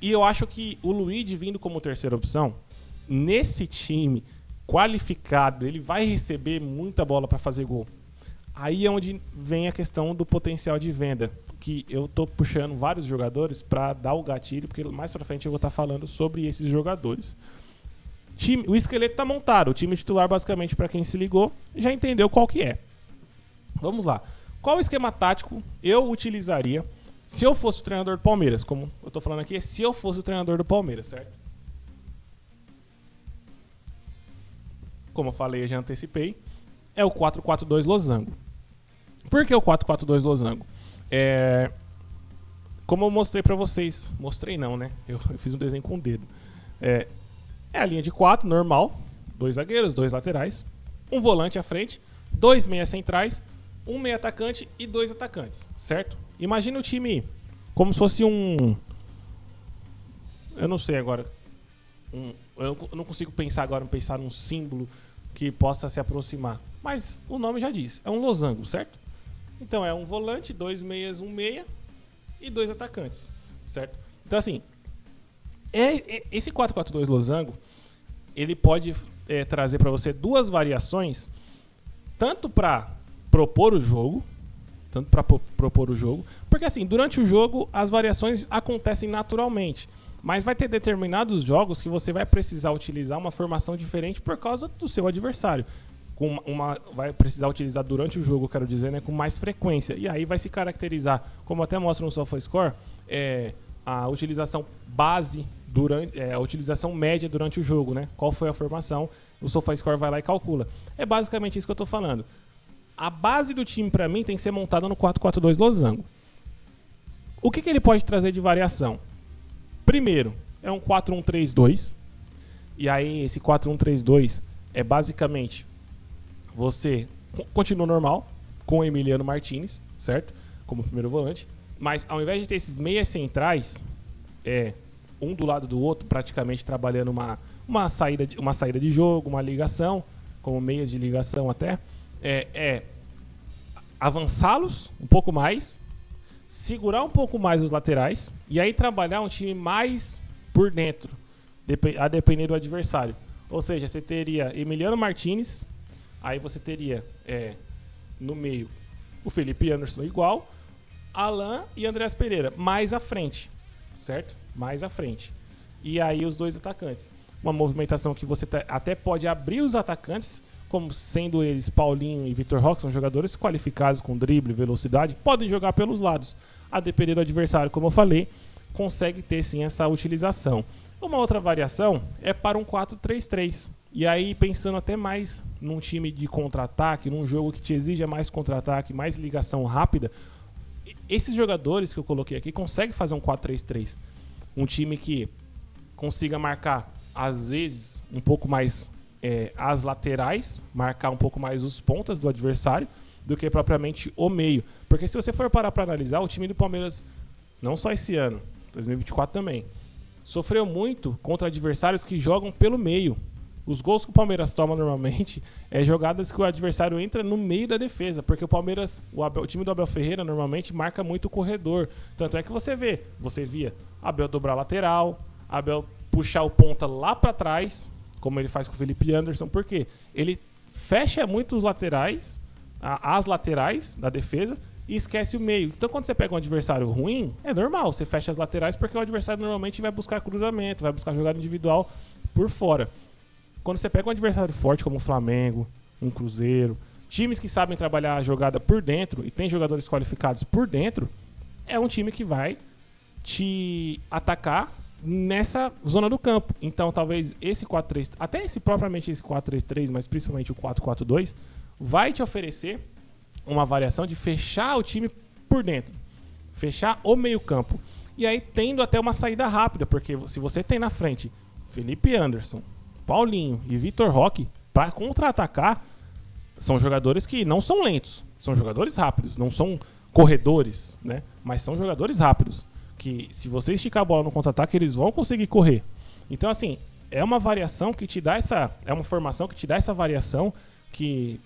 E eu acho que o Luigi vindo como terceira opção, nesse time qualificado, ele vai receber muita bola para fazer gol. Aí é onde vem a questão do potencial de venda, que eu tô puxando vários jogadores para dar o gatilho, porque mais para frente eu vou estar falando sobre esses jogadores. O esqueleto tá montado, o time titular basicamente, para quem se ligou, já entendeu qual que é. Vamos lá. Qual esquema tático eu utilizaria se eu fosse o treinador do Palmeiras? Como eu tô falando aqui, se eu fosse o treinador do Palmeiras, certo? Como eu falei, eu já antecipei, é o 4-4-2 losango. Por que o 4-4-2 losango? Como eu mostrei pra vocês, mostrei não, né? Eu fiz um desenho com o dedo. É a linha de 4, normal, 2 zagueiros, 2 laterais, um volante à frente, 2 meias centrais, um meia atacante e 2 atacantes, certo? Imagina o time como se fosse um... Eu não sei agora. Eu não consigo pensar num símbolo que possa se aproximar. Mas o nome já diz. É um losango, certo? Então é um volante, 2 meias, um meia e 2 atacantes, certo? Então assim, esse 4-4-2 losango, ele pode trazer para você 2 variações, tanto para propor o jogo, porque assim, durante o jogo as variações acontecem naturalmente, mas vai ter determinados jogos que você vai precisar utilizar uma formação diferente por causa do seu adversário. Vai precisar utilizar durante o jogo, quero dizer, né, com mais frequência, e aí vai se caracterizar, como até mostra no SofaScore, a utilização base a utilização média durante o jogo, né? Qual foi a formação, o SofaScore vai lá e calcula. É basicamente isso que eu estou falando. A base do time, para mim, tem que ser montada no 4-4-2 losango. O que ele pode trazer de variação? Primeiro, é um 4-1-3-2. E aí, esse 4-1-3-2 é basicamente você continua normal com o Emiliano Martinez, certo? Como primeiro volante. Mas ao invés de ter esses meias centrais, um do lado do outro, praticamente trabalhando uma saída de jogo, uma ligação, como meias de ligação até, avançá-los um pouco mais, segurar um pouco mais os laterais e aí trabalhar um time mais por dentro, a depender do adversário. Ou seja, você teria Emiliano Martinez, aí você teria no meio o Felipe Anderson igual, Alan e Andreas Pereira, mais à frente, certo? Mais à frente. E aí os dois atacantes. Uma movimentação que você até pode abrir os atacantes, como sendo eles Paulinho e Vitor Roque, são jogadores qualificados com drible, velocidade, podem jogar pelos lados. A depender do adversário, como eu falei, consegue ter sim essa utilização. Uma outra variação é para um 4-3-3. E aí pensando até mais num time de contra-ataque, num jogo que te exija mais contra-ataque, mais ligação rápida, esses jogadores que eu coloquei aqui conseguem fazer um 4-3-3. Um time que consiga marcar, às vezes, um pouco mais as laterais, marcar um pouco mais os pontas do adversário, do que propriamente o meio. Porque se você for parar para analisar, o time do Palmeiras, não só esse ano, 2024 também, sofreu muito contra adversários que jogam pelo meio. Os gols que o Palmeiras toma normalmente é jogadas que o adversário entra no meio da defesa, porque o Palmeiras, o time do Abel Ferreira normalmente marca muito o corredor. Tanto é que você via Abel dobrar lateral, Abel puxar o ponta lá para trás, como ele faz com o Felipe Anderson, porque ele fecha muito os laterais, as laterais da defesa, e esquece o meio. Então quando você pega um adversário ruim, é normal, você fecha as laterais porque o adversário normalmente vai buscar cruzamento, vai buscar jogada individual por fora. Quando você pega um adversário forte como o Flamengo, um Cruzeiro, times que sabem trabalhar a jogada por dentro e tem jogadores qualificados por dentro, é um time que vai te atacar nessa zona do campo. Então talvez esse 4-3, até propriamente esse 4-3-3, mas principalmente o 4-4-2, vai te oferecer uma variação de fechar o time por dentro, fechar o meio campo. E aí tendo até uma saída rápida, porque se você tem na frente Felipe Anderson, Paulinho e Vitor Roque, para contra-atacar, são jogadores que não são lentos, são jogadores rápidos, não são corredores, né? Mas são jogadores rápidos, que se você esticar a bola no contra-ataque, eles vão conseguir correr. Então, assim, é uma variação que te dá é uma formação que te dá essa variação que,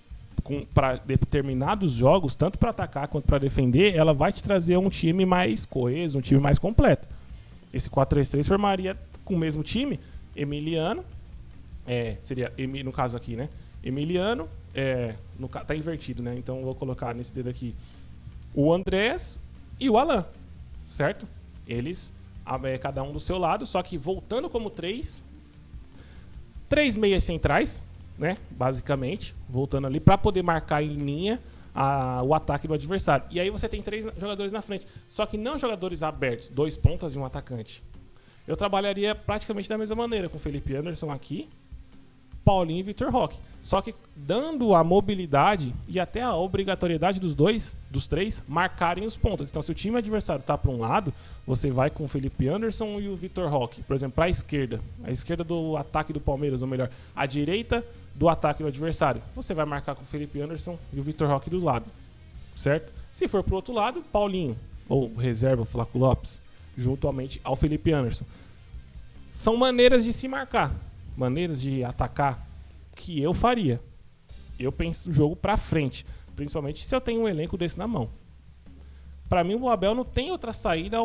para determinados jogos, tanto para atacar quanto para defender, ela vai te trazer um time mais coeso, um time mais completo. Esse 4-3-3 formaria com o mesmo time, Emiliano, seria, no caso aqui, né? Emiliano, tá invertido, né? Então eu vou colocar nesse dedo aqui o Andrés e o Alan, certo? Eles, cada um do seu lado, só que voltando como três meias centrais, né? Basicamente, voltando ali para poder marcar em linha o ataque do adversário. E aí você tem 3 jogadores na frente, só que não jogadores abertos, 2 pontas e um atacante. Eu trabalharia praticamente da mesma maneira, com o Felipe Anderson aqui, Paulinho e Vitor Roque. Só que dando a mobilidade e até a obrigatoriedade dos três, marcarem os pontos. Então, se o time adversário está para um lado, você vai com o Felipe Anderson e o Vitor Roque. Por exemplo, para a esquerda do ataque do Palmeiras, ou melhor, a direita do ataque do adversário. Você vai marcar com o Felipe Anderson e o Vitor Roque do lado, certo? Se for para o outro lado, Paulinho, ou reserva, Flaco Lopes, juntamente ao Felipe Anderson. São maneiras de se marcar, maneiras de atacar que eu faria. Eu penso o jogo pra frente, principalmente se eu tenho um elenco desse na mão. Pra mim, o Abel não tem outra saída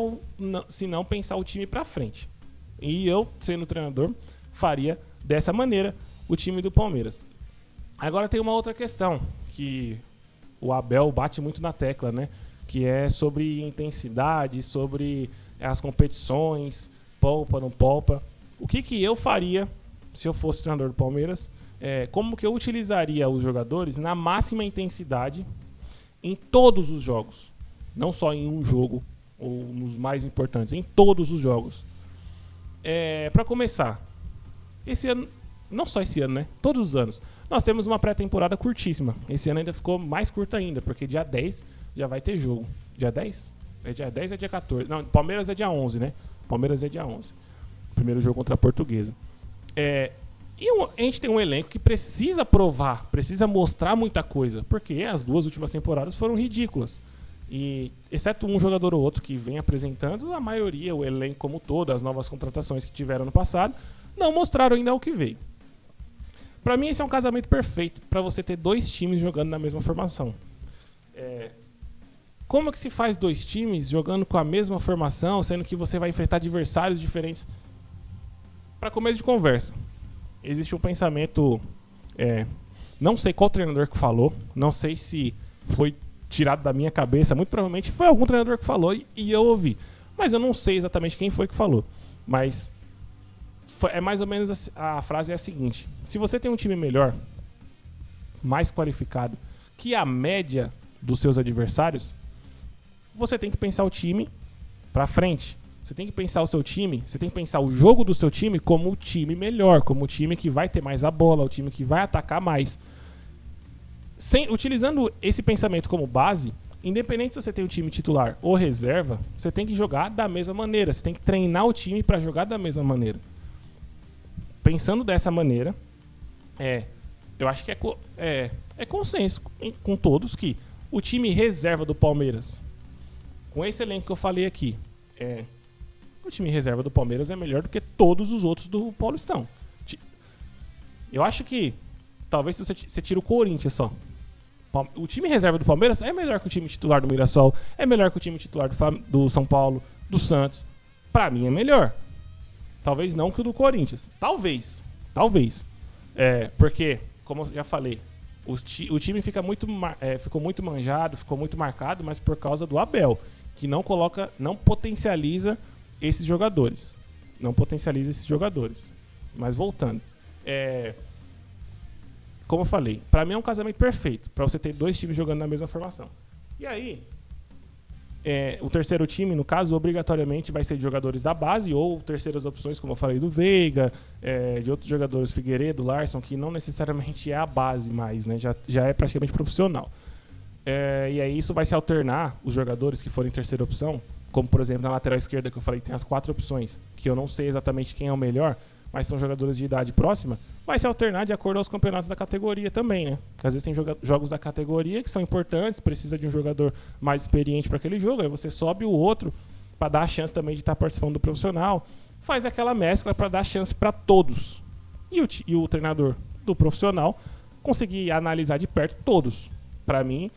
senão pensar o time pra frente. E eu, sendo treinador, faria dessa maneira o time do Palmeiras. Agora tem uma outra questão que o Abel bate muito na tecla, né? Que é sobre intensidade, sobre as competições, poupa, não poupa. O que eu faria se eu fosse treinador do Palmeiras? Como que eu utilizaria os jogadores na máxima intensidade em todos os jogos? Não só em um jogo ou nos mais importantes, em todos os jogos. Para começar, esse ano, não só esse ano, né? Todos os anos, nós temos uma pré-temporada curtíssima. Esse ano ainda ficou mais curto ainda, porque dia 10 já vai ter jogo. Dia 10? É dia 10 ou é dia 14? Não, Palmeiras é dia 11, né? Palmeiras é dia 11. Primeiro jogo contra a Portuguesa. A gente tem um elenco que precisa provar, precisa mostrar muita coisa, porque as 2 últimas temporadas foram ridículas. E, exceto um jogador ou outro que vem apresentando, a maioria, o elenco como todo, as novas contratações que tiveram no passado, não mostraram ainda o que veio. Para mim, esse é um casamento perfeito para você ter 2 times jogando na mesma formação. Como é que se faz 2 times jogando com a mesma formação, sendo que você vai enfrentar adversários diferentes? Para começo de conversa, existe um pensamento... não sei qual treinador que falou, não sei se foi tirado da minha cabeça, muito provavelmente foi algum treinador que falou e eu ouvi. Mas eu não sei exatamente quem foi que falou. Mas é mais ou menos a frase é a seguinte: se você tem um time melhor, mais qualificado que a média dos seus adversários, você tem que pensar o time pra frente. Você tem que pensar o seu time, você tem que pensar o jogo do seu time como o time melhor, como o time que vai ter mais a bola, o time que vai atacar mais. Utilizando esse pensamento como base, independente se você tem um time titular ou reserva, você tem que jogar da mesma maneira, você tem que treinar o time para jogar da mesma maneira. Pensando dessa maneira, eu acho que é consenso com todos que o time reserva do Palmeiras, com esse elenco que eu falei aqui, o time reserva do Palmeiras é melhor do que todos os outros do Paulistão. Eu acho que talvez se você tira o Corinthians só, o time reserva do Palmeiras é melhor que o time titular do Mirassol, é melhor que o time titular do São Paulo, do Santos. Pra mim é melhor. Talvez não que o do Corinthians. Talvez. Porque, como eu já falei, o time ficou muito manjado, ficou muito marcado, mas por causa do Abel, que não potencializa esses jogadores. Mas voltando. Como eu falei, pra mim é um casamento perfeito, pra você ter 2 times jogando na mesma formação. E aí, o terceiro time, no caso, obrigatoriamente vai ser de jogadores da base ou terceiras opções, como eu falei, do Veiga, de outros jogadores, Figueiredo, Larson, que não necessariamente é a base mais, né? Já é praticamente profissional. E aí isso vai se alternar, os jogadores que forem terceira opção, como por exemplo na lateral esquerda que eu falei, tem as 4 opções, que eu não sei exatamente quem é o melhor, mas são jogadores de idade próxima, vai se alternar de acordo aos campeonatos da categoria também, né? Porque às vezes tem jogos da categoria que são importantes, precisa de um jogador mais experiente para aquele jogo, aí você sobe o outro para dar a chance também de estar participando do profissional, faz aquela mescla para dar chance para todos. E o treinador do profissional conseguir analisar de perto todos. Para mim,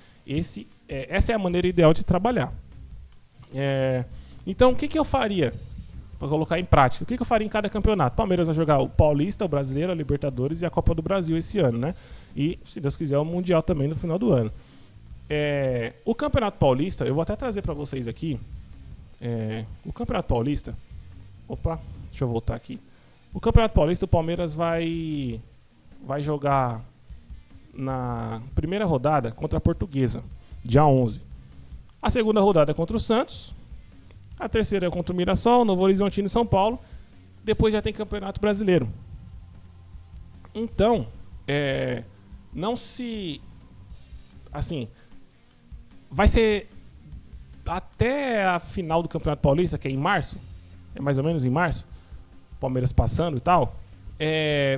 essa é a maneira ideal de se trabalhar. Então, o que eu faria? Para colocar em prática. O que eu faria em cada campeonato? Palmeiras vai jogar o Paulista, o Brasileiro, a Libertadores e a Copa do Brasil esse ano, né? E, se Deus quiser, o Mundial também no final do ano. O Campeonato Paulista, eu vou até trazer para vocês aqui. O Campeonato Paulista... Opa, deixa eu voltar aqui. O Campeonato Paulista, o Palmeiras vai jogar na primeira rodada contra a Portuguesa, dia 11. A segunda rodada é contra o Santos. A terceira é contra o Mirassol, Novo Horizontino e São Paulo. Depois já tem Campeonato Brasileiro. Então, não se... Assim, vai ser até a final do Campeonato Paulista, que é em março. É mais ou menos em março. Palmeiras passando e tal.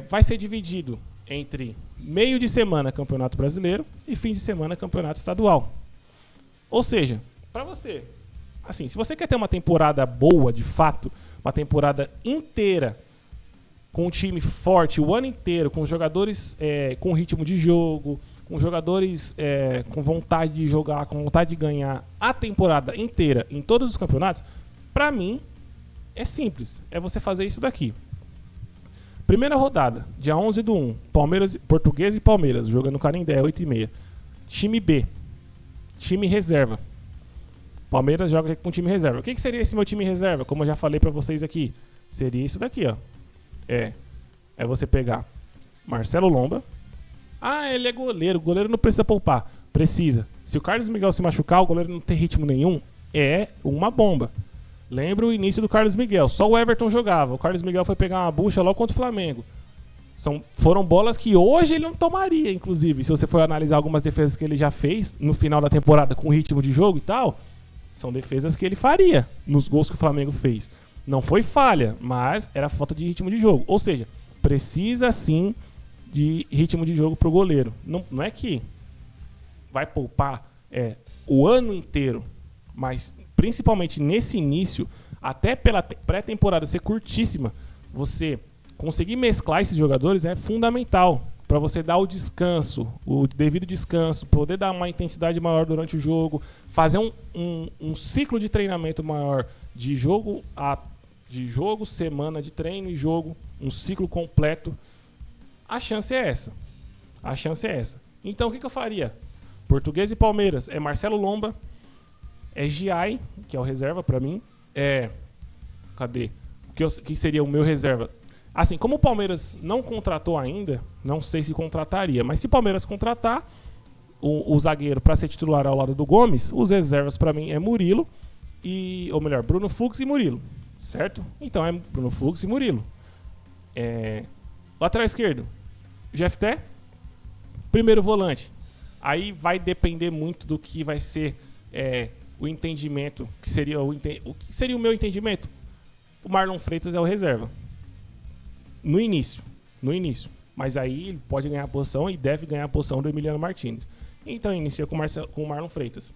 Vai ser dividido entre meio de semana Campeonato Brasileiro e fim de semana Campeonato Estadual. Ou seja, para você... Assim, se você quer ter uma temporada boa, de fato, uma temporada inteira, com um time forte o ano inteiro, com jogadores com ritmo de jogo, com jogadores com vontade de jogar, com vontade de ganhar a temporada inteira em todos os campeonatos, pra mim, é simples. É você fazer isso daqui. Primeira rodada, dia 11/1, Portuguesa e Palmeiras, jogando no Canindé, 8h30. Time B, time reserva. Palmeiras joga com time reserva. O que seria esse meu time reserva? Como eu já falei pra vocês aqui, seria isso daqui, ó. É você pegar Marcelo Lomba. Ele é goleiro. O goleiro não precisa poupar. Precisa. Se o Carlos Miguel se machucar, o goleiro não tem ritmo nenhum, é uma bomba. Lembra o início do Carlos Miguel. Só o Everton jogava. O Carlos Miguel foi pegar uma bucha logo contra o Flamengo. Foram bolas que hoje ele não tomaria, inclusive. Se você for analisar algumas defesas que ele já fez no final da temporada com ritmo de jogo e tal, são defesas que ele faria nos gols que o Flamengo fez. Não foi falha, mas era falta de ritmo de jogo. Ou seja, precisa sim de ritmo de jogo pro goleiro. Não é que vai poupar o ano inteiro, mas principalmente nesse início, até pela pré-temporada ser curtíssima, você conseguir mesclar esses jogadores é fundamental para você dar o descanso, o devido descanso, poder dar uma intensidade maior durante o jogo, fazer um ciclo de treinamento maior de jogo, semana de treino e jogo, um ciclo completo. A chance é essa. Então o que eu faria? Portuguesa e Palmeiras é Marcelo Lomba, é Giai, que é o reserva para mim. Cadê? Que seria o meu reserva? Assim, como o Palmeiras não contratou ainda, não sei se contrataria, mas se o Palmeiras contratar o zagueiro para ser titular ao lado do Gomes, os reservas para mim é Murilo, ou melhor, Bruno Fux e Murilo, certo? Então é Bruno Fux e Murilo. Lateral esquerdo, Jefté, primeiro volante. Aí vai depender muito do que vai ser o entendimento, que seria o que seria o meu entendimento. O Marlon Freitas é o reserva. No início. Mas aí ele pode ganhar a posição e deve ganhar a posição do Emiliano Martínez. Então inicia com o Marlon Freitas.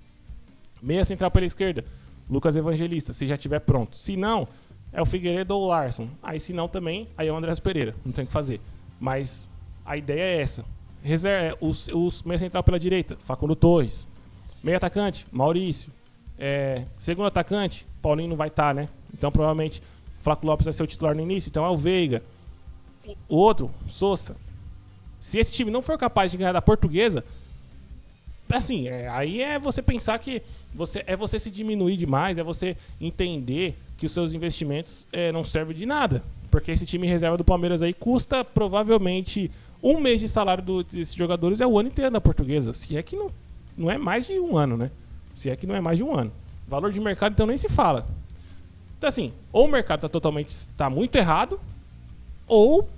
Meia central pela esquerda, Lucas Evangelista, se já estiver pronto. Se não, é o Figueiredo ou o Larson. Aí se não também, aí é o Andrés Pereira. Não tem o que fazer. Mas a ideia é essa. Os meia central pela direita, Facundo Torres. Meia atacante, Maurício. Segundo atacante, Paulinho não vai estar, né? Então provavelmente Flávio Lopes vai ser o titular no início. Então é o Veiga. O outro, Sousa. Se esse time não for capaz de ganhar da Portuguesa, assim, aí é você pensar que você se diminuir demais, é você entender que os seus investimentos não servem de nada. Porque esse time reserva do Palmeiras aí custa provavelmente um mês de salário desses jogadores, é o ano inteiro da Portuguesa. Se é que não é mais de um ano, né? Valor de mercado, então, nem se fala. Então, assim, ou o mercado está muito errado, ou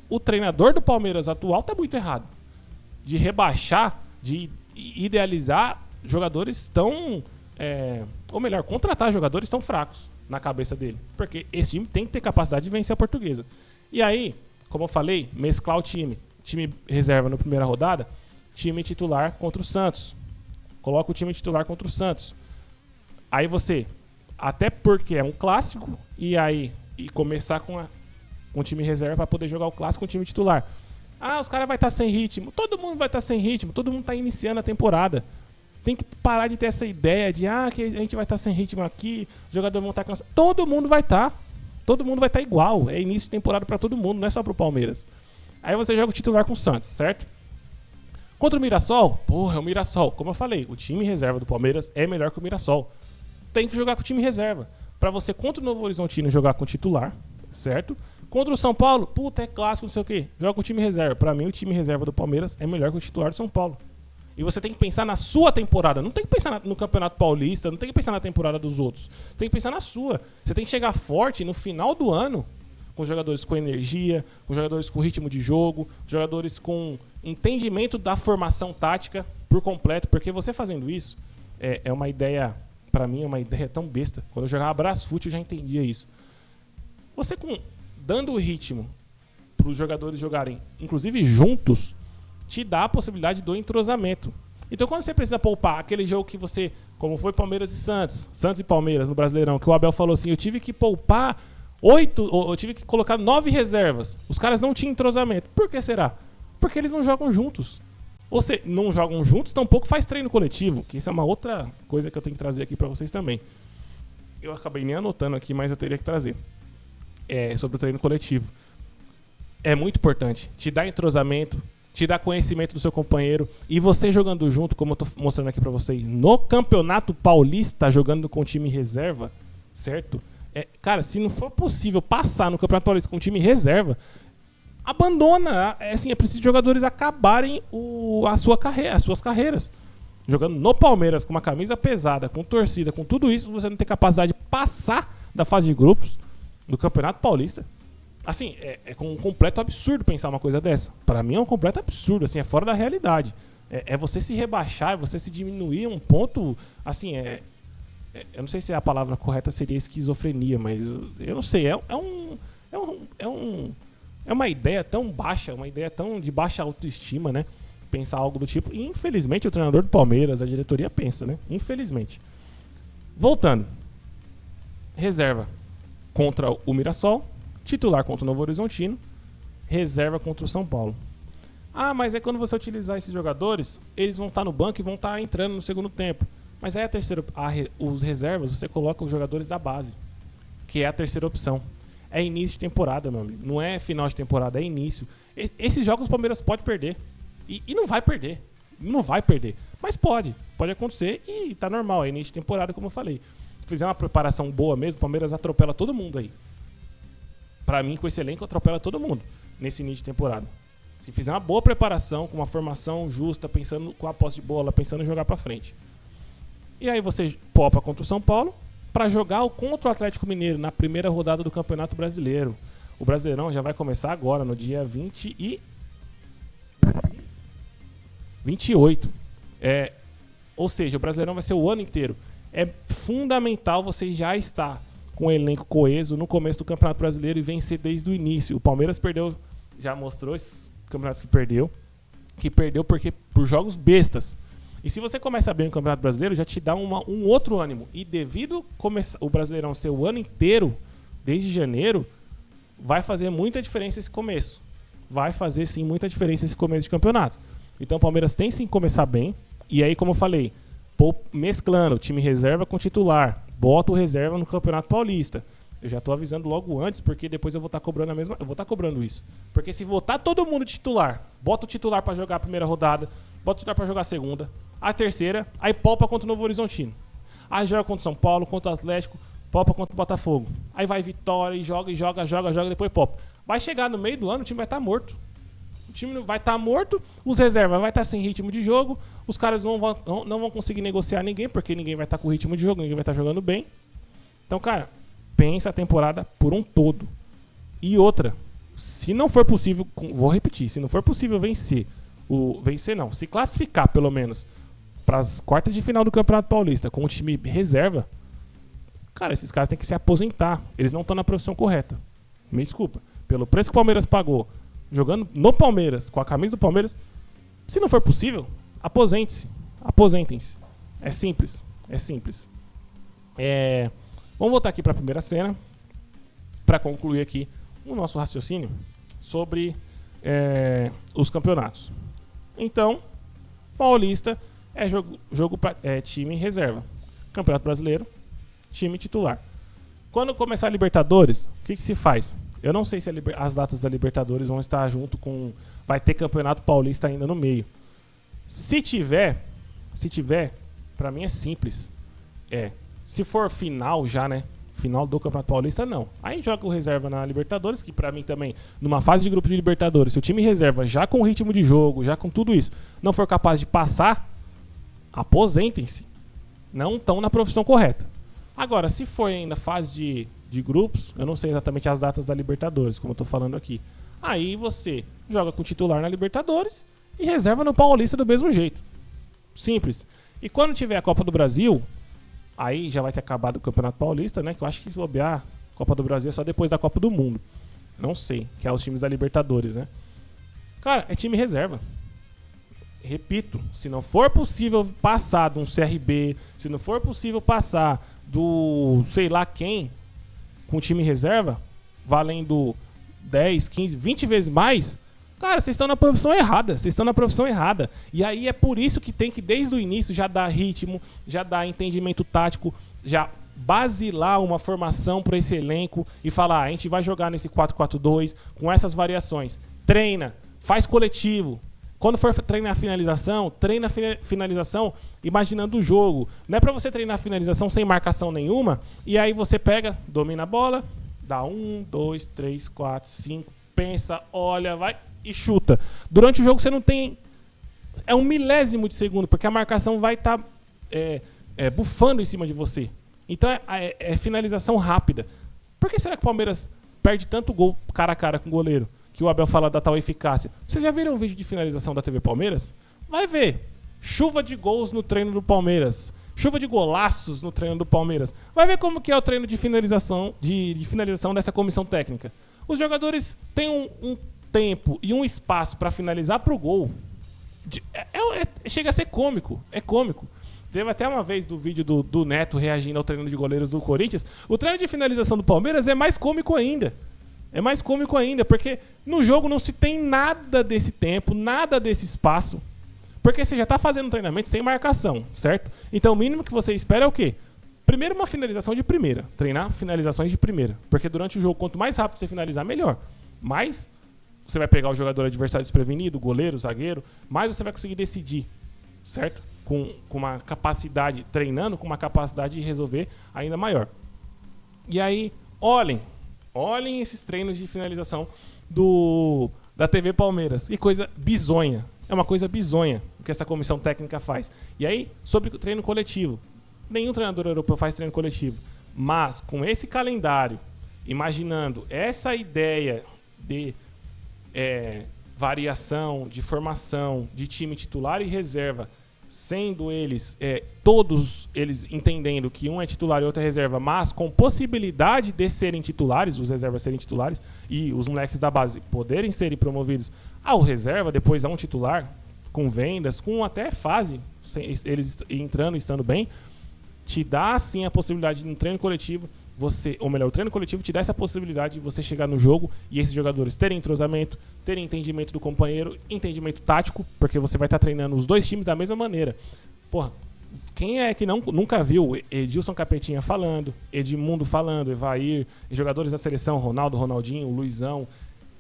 o treinador do Palmeiras atual está muito errado. De rebaixar, de idealizar jogadores tão... ou melhor, contratar jogadores tão fracos na cabeça dele. Porque esse time tem que ter capacidade de vencer a Portuguesa. E aí, como eu falei, mesclar o time. Time reserva na primeira rodada, time titular contra o Santos. Coloca o time titular contra o Santos. Aí você, até porque é um clássico, e começar com o time reserva para poder jogar o clássico com o time titular. Os caras vão estar sem ritmo. Todo mundo vai estar sem ritmo. Todo mundo está iniciando a temporada. Tem que parar de ter essa ideia de que a gente vai estar sem ritmo aqui, os jogadores vão estar cansados. Todo mundo vai estar. Todo mundo vai estar igual. É início de temporada para todo mundo, não é só para o Palmeiras. Aí você joga o titular com o Santos, certo? Contra o Mirassol, é o Mirassol. Como eu falei, o time reserva do Palmeiras é melhor que o Mirassol. Tem que jogar com o time reserva. Para você, contra o Novo Horizontino, jogar com o titular, certo? Contra o São Paulo, é clássico, não sei o quê. Joga com o time reserva. Para mim, o time reserva do Palmeiras é melhor que o titular do São Paulo. E você tem que pensar na sua temporada. Não tem que pensar no Campeonato Paulista, não tem que pensar na temporada dos outros. Você tem que pensar na sua. Você tem que chegar forte no final do ano, com jogadores com energia, com jogadores com ritmo de jogo, jogadores com entendimento da formação tática por completo. Porque você fazendo isso, é uma ideia, para mim, é uma ideia tão besta. Quando eu jogava Brasfoot, eu já entendia isso. Você dando o ritmo para os jogadores jogarem, inclusive juntos, te dá a possibilidade do entrosamento. Então, quando você precisa poupar aquele jogo que você, como foi Palmeiras e Santos e Palmeiras no Brasileirão, que o Abel falou assim, eu tive que poupar 8, eu tive que colocar 9 reservas. Os caras não tinham entrosamento. Por que será? Porque eles não jogam juntos. Ou se não jogam juntos, tampouco faz treino coletivo, que isso é uma outra coisa que eu tenho que trazer aqui para vocês também. Eu acabei nem anotando aqui, mas eu teria que trazer. Sobre o treino coletivo. É muito importante. Te dá entrosamento, te dá conhecimento do seu companheiro, e você jogando junto, como eu tô mostrando aqui para vocês, no Campeonato Paulista, jogando com time reserva, certo? Cara, se não for possível passar no Campeonato Paulista com time reserva, abandona. É preciso os jogadores acabarem as suas carreiras. Jogando no Palmeiras com uma camisa pesada, com torcida, com tudo isso, você não tem capacidade de passar da fase de grupos do Campeonato Paulista. Assim, é um completo absurdo pensar uma coisa dessa. Para mim é um completo absurdo, assim, é fora da realidade. É você se rebaixar, é você se diminuir um ponto, assim, eu não sei se a palavra correta seria esquizofrenia, mas eu não sei, é uma ideia tão baixa, uma ideia tão de baixa autoestima, né? Pensar algo do tipo. E infelizmente o treinador do Palmeiras, a diretoria pensa, né? Infelizmente. Voltando. Reserva contra o Mirassol, titular contra o Novo Horizontino, reserva contra o São Paulo. Ah, mas é quando você utilizar esses jogadores, eles vão estar no banco e vão estar entrando no segundo tempo. Mas aí os reservas, você coloca os jogadores da base, que é a terceira opção. É início de temporada, meu amigo. Não é final de temporada, é início. Esses jogos o Palmeiras pode perder. E não vai perder. Não vai perder. Mas pode acontecer e tá normal. É início de temporada, como eu falei. Se fizer uma preparação boa mesmo, o Palmeiras atropela todo mundo aí. Pra mim, com esse elenco, atropela todo mundo nesse início de temporada. Se fizer uma boa preparação, com uma formação justa, pensando com a posse de bola, pensando em jogar pra frente. E aí você popa contra o São Paulo para jogar contra o Atlético Mineiro na primeira rodada do Campeonato Brasileiro. O Brasileirão já vai começar agora, no dia 28. Ou seja, o Brasileirão vai ser o ano inteiro. É fundamental você já estar com o elenco coeso no começo do Campeonato Brasileiro e vencer desde o início. O Palmeiras perdeu, já mostrou esses campeonatos que perdeu porque por jogos bestas. E se você começa bem no Campeonato Brasileiro, já te dá um outro ânimo. E devido o Brasileirão ser o ano inteiro, desde janeiro, vai fazer muita diferença esse começo. Vai fazer, sim, muita diferença esse começo de campeonato. Então o Palmeiras tem sim que começar bem. E aí, como eu falei, mesclando time reserva com titular. Bota o reserva no Campeonato Paulista. Eu já estou avisando logo antes, porque depois eu vou estar cobrando eu vou estar cobrando isso. Porque se votar todo mundo titular, bota o titular para jogar a primeira rodada, bota o titular para jogar a segunda, a terceira, aí poupa contra o Novo Horizontino. Aí joga contra o São Paulo, contra o Atlético, poupa contra o Botafogo. Aí vai Vitória e joga, depois poupa. Vai chegar no meio do ano, o time vai estar morto. O time vai estar morto, os reservas vai estar sem ritmo de jogo, os caras não vão conseguir negociar ninguém, porque ninguém vai estar com ritmo de jogo, ninguém vai estar jogando bem. Então, cara, pensa a temporada por um todo. E outra, se não for possível, vou repetir, se não for possível se classificar pelo menos para as quartas de final do Campeonato Paulista com o time reserva, cara, esses caras têm que se aposentar. Eles não estão na profissão correta. Me desculpa. Pelo preço que o Palmeiras pagou, jogando no Palmeiras, com a camisa do Palmeiras, se não for possível, aposentem-se. É simples. Vamos voltar aqui para a primeira cena para concluir aqui o nosso raciocínio sobre os campeonatos. Então, Paulista é jogo para time reserva. Campeonato Brasileiro, time titular. Quando começar a Libertadores, o que se faz? Eu não sei se as datas da Libertadores vão estar junto com... Vai ter Campeonato Paulista ainda no meio. Se tiver, pra mim é simples. Se for final já, né? Final do Campeonato Paulista, não. Aí joga o reserva na Libertadores, que pra mim também, numa fase de grupo de Libertadores, se o time reserva já com ritmo de jogo, já com tudo isso, não for capaz de passar, aposentem-se. Não estão na profissão correta. Agora, se for ainda fase de grupos, eu não sei exatamente as datas da Libertadores, como eu tô falando aqui. Aí você joga com titular na Libertadores e reserva no Paulista do mesmo jeito. Simples. E quando tiver a Copa do Brasil, aí já vai ter acabado o Campeonato Paulista, né? Que eu acho que se bobear, a Copa do Brasil é só depois da Copa do Mundo. Não sei, que é os times da Libertadores, né? Cara, é time reserva. Repito, se não for possível passar de um CRB, se não for possível passar do sei lá quem com time reserva, valendo 10, 15, 20 vezes mais, cara, vocês estão na profissão errada. E aí é por isso que tem que, desde o início, já dar ritmo, já dar entendimento tático, já basilar uma formação para esse elenco e falar, a gente vai jogar nesse 4-4-2 com essas variações. Treina, faz coletivo. Quando for treinar treina a finalização imaginando o jogo. Não é para você treinar a finalização sem marcação nenhuma, e aí você pega, domina a bola, dá 1, 2, 3, 4, 5, pensa, olha, vai e chuta. Durante o jogo você não tem... É um milésimo de segundo, porque a marcação vai estar bufando em cima de você. Então é finalização rápida. Por que será que o Palmeiras perde tanto gol cara a cara com o goleiro? Que o Abel fala da tal eficácia. Vocês já viram um vídeo de finalização da TV Palmeiras? Vai ver. Chuva de gols no treino do Palmeiras. Chuva de golaços no treino do Palmeiras. Vai ver como que é o treino de finalização, de finalização dessa comissão técnica. Os jogadores têm um tempo e um espaço para finalizar pro gol. Chega a ser cômico. É cômico. Teve até uma vez do vídeo do Neto reagindo ao treino de goleiros do Corinthians. O treino de finalização do Palmeiras é mais cômico ainda. É mais cômico ainda, porque no jogo não se tem nada desse tempo, nada desse espaço. Porque você já está fazendo um treinamento sem marcação, certo? Então o mínimo que você espera é o quê? Primeiro uma finalização de primeira. Treinar finalizações de primeira. Porque durante o jogo, quanto mais rápido você finalizar, melhor. Mais você vai pegar o jogador adversário desprevenido, o goleiro, o zagueiro, mais você vai conseguir decidir, certo? Com uma capacidade, treinando com uma capacidade de resolver ainda maior. E aí, olhem esses treinos de finalização da TV Palmeiras. Que coisa bizonha. É uma coisa bizonha o que essa comissão técnica faz. E aí, sobre o treino coletivo. Nenhum treinador europeu faz treino coletivo. Mas, com esse calendário, imaginando essa ideia de variação, de formação, de time titular e reserva, sendo eles, todos eles entendendo que um é titular e outro é reserva, mas com possibilidade de serem titulares, os reservas serem titulares, e os moleques da base poderem serem promovidos ao reserva, depois a um titular, com vendas, com até fase, eles entrando e estando bem, te dá sim a possibilidade de um treino coletivo, o treino coletivo te dá essa possibilidade de você chegar no jogo e esses jogadores terem entrosamento, terem entendimento do companheiro, entendimento tático, porque você vai estar treinando os dois times da mesma maneira. Porra, quem é que nunca viu Edilson Capetinha falando, Edmundo falando, Evair, jogadores da seleção, Ronaldo, Ronaldinho, Luizão,